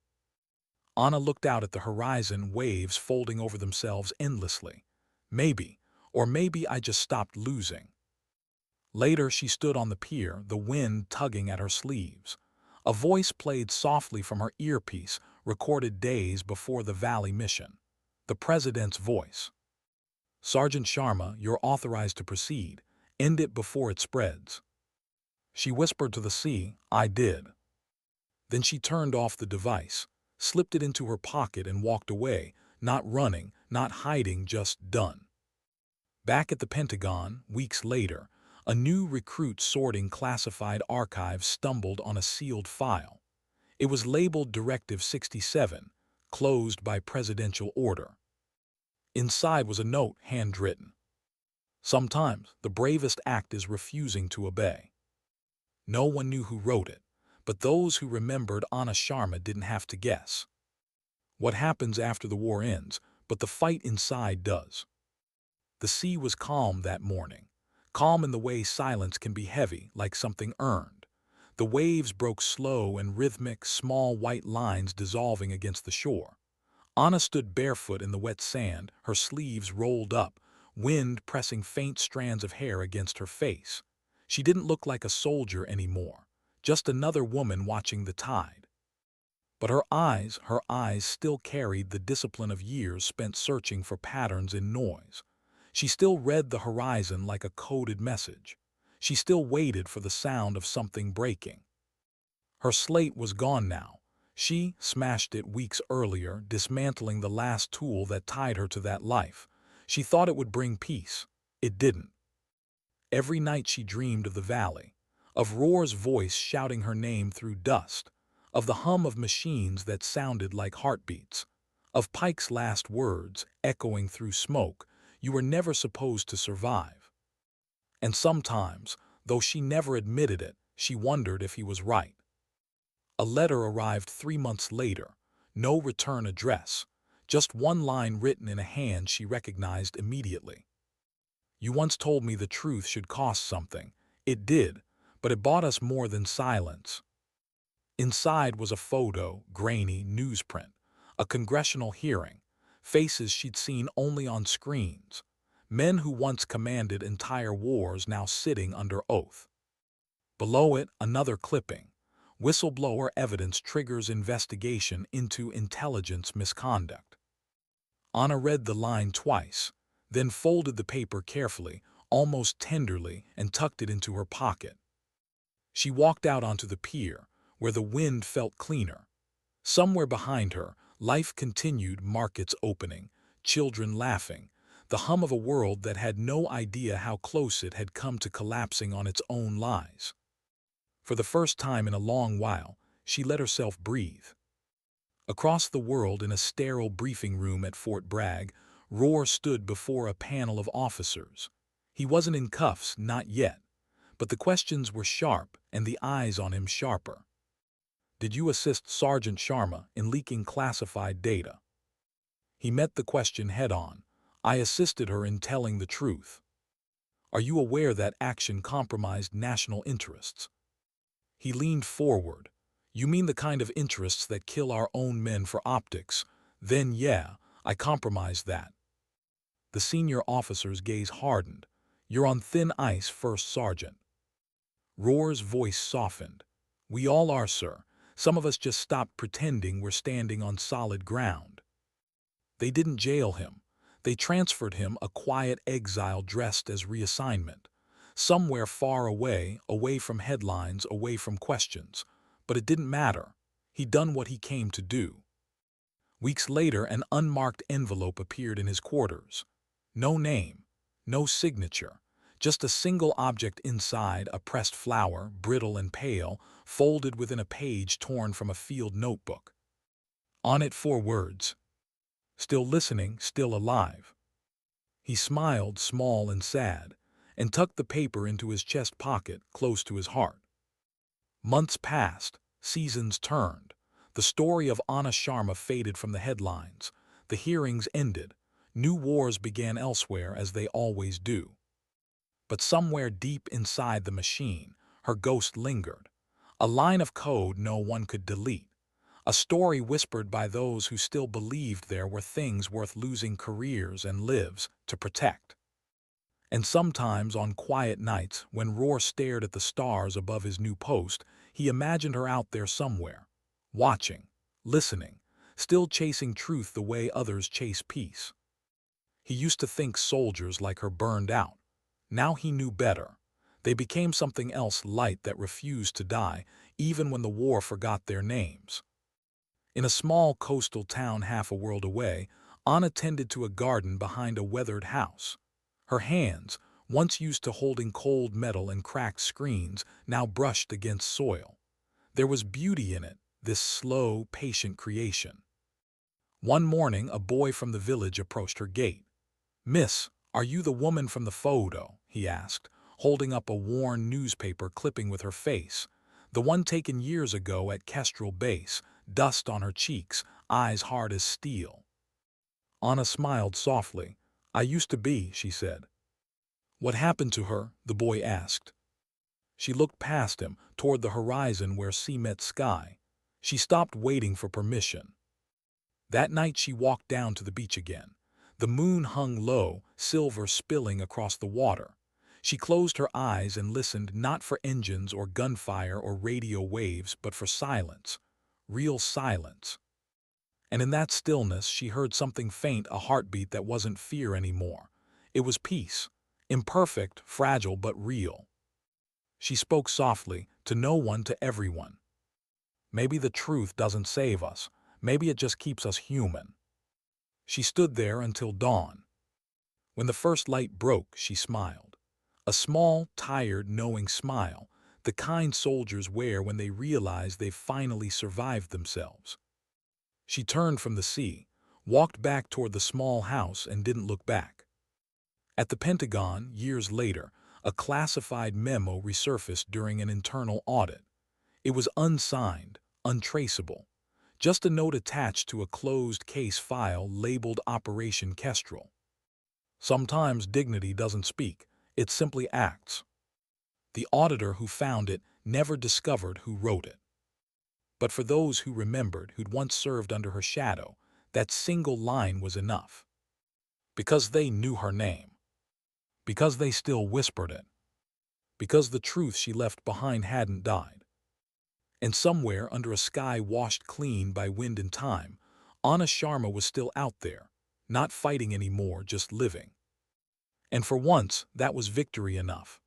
Anna looked out at the horizon, waves folding over themselves endlessly. "Maybe, or maybe I just stopped losing." Later, she stood on the pier, the wind tugging at her sleeves. A voice played softly from her earpiece, recorded days before the Valley mission. The president's voice. "Sergeant Sharma, you're authorized to proceed. End it before it spreads." She whispered to the sea, "I did." Then she turned off the device, slipped it into her pocket and walked away, not running, not hiding, just done. Back at the Pentagon, weeks later, a new recruit sorting classified archives stumbled on a sealed file. It was labeled Directive 67, closed by presidential order. Inside was a note handwritten. Sometimes the bravest act is refusing to obey. No one knew who wrote it, but those who remembered Anna Sharma didn't have to guess. What happens after the war ends, but the fight inside does. The sea was calm that morning, calm in the way silence can be heavy, like something earned. The waves broke slow and rhythmic, small white lines dissolving against the shore. Anna stood barefoot in the wet sand, her sleeves rolled up, wind pressing faint strands of hair against her face. She didn't look like a soldier anymore, just another woman watching the tide. But her eyes still carried the discipline of years spent searching for patterns in noise. She still read the horizon like a coded message. She still waited for the sound of something breaking. Her slate was gone now. She smashed it weeks earlier, dismantling the last tool that tied her to that life. She thought it would bring peace. It didn't. Every night she dreamed of the valley, of Roar's voice shouting her name through dust, of the hum of machines that sounded like heartbeats, of Pike's last words echoing through smoke, "You were never supposed to survive." And sometimes, though she never admitted it, she wondered if he was right. A letter arrived 3 months later, no return address, just one line written in a hand she recognized immediately. "You once told me the truth should cost something. It did, but it bought us more than silence." Inside was a photo, grainy newsprint, a congressional hearing, faces she'd seen only on screens, men who once commanded entire wars now sitting under oath. Below it, another clipping. Whistleblower evidence triggers investigation into intelligence misconduct. Anna read the line twice, then folded the paper carefully, almost tenderly, and tucked it into her pocket. She walked out onto the pier, where the wind felt cleaner. Somewhere behind her, life continued, markets opening, children laughing, the hum of a world that had no idea how close it had come to collapsing on its own lies. For the first time in a long while, she let herself breathe. Across the world, in a sterile briefing room at Fort Bragg, Roar stood before a panel of officers. He wasn't in cuffs, not yet, but the questions were sharp and the eyes on him sharper. "Did you assist Sergeant Sharma in leaking classified data?" He met the question head-on. "I assisted her in telling the truth." "Are you aware that action compromised national interests?" He leaned forward. "You mean the kind of interests that kill our own men for optics? Then yeah, I compromised that." The senior officer's gaze hardened. "You're on thin ice, First Sergeant." Roar's voice softened. "We all are, sir. Some of us just stopped pretending we're standing on solid ground." They didn't jail him. They transferred him, a quiet exile dressed as reassignment. Somewhere far away, away from headlines, away from questions. But it didn't matter. He'd done what he came to do. Weeks later, an unmarked envelope appeared in his quarters. No name, no signature, just a single object inside, a pressed flower, brittle and pale, folded within a page torn from a field notebook. On it 4 words: "Still listening, still alive." He smiled, small and sad, and tucked the paper into his chest pocket, close to his heart. Months passed, seasons turned. The story of Anna Sharma faded from the headlines. The hearings ended. New wars began elsewhere, as they always do. But somewhere deep inside the machine, her ghost lingered. A line of code no one could delete. A story whispered by those who still believed there were things worth losing careers and lives to protect. And sometimes on quiet nights, when Roar stared at the stars above his new post, he imagined her out there somewhere, watching, listening, still chasing truth the way others chase peace. He used to think soldiers like her burned out. Now he knew better. They became something else, light that refused to die, even when the war forgot their names. In a small coastal town half a world away, Anna tended to a garden behind a weathered house. Her hands, once used to holding cold metal and cracked screens, now brushed against soil. There was beauty in it, this slow, patient creation. One morning, a boy from the village approached her gate. "Miss, are you the woman from the photo?" he asked, holding up a worn newspaper clipping with her face. The one taken years ago at Kestrel Base, dust on her cheeks, eyes hard as steel. Anna smiled softly. "I used to be," she said. "What happened to her?" the boy asked. She looked past him, toward the horizon where sea met sky. She stopped waiting for permission. That night she walked down to the beach again. The moon hung low, silver spilling across the water. She closed her eyes and listened not for engines or gunfire or radio waves, but for silence. Real silence. And in that stillness she heard something faint, a heartbeat that wasn't fear anymore. It was peace. Imperfect, fragile, but real. She spoke softly, to no one, to everyone. Maybe the truth doesn't save us. Maybe it just keeps us human. She stood there until dawn. When the first light broke, she smiled. A small, tired, knowing smile, the kind soldiers wear when they realize they've finally survived themselves. She turned from the sea, walked back toward the small house, and didn't look back. At the Pentagon, years later, a classified memo resurfaced during an internal audit. It was unsigned, untraceable. Just a note attached to a closed case file labeled Operation Kestrel. Sometimes dignity doesn't speak, it simply acts. The auditor who found it never discovered who wrote it. But for those who remembered, who'd once served under her shadow, that single line was enough. Because they knew her name. Because they still whispered it. Because the truth she left behind hadn't died. And somewhere under a sky washed clean by wind and time, Anna Sharma was still out there, not fighting anymore, just living. And for once, that was victory enough.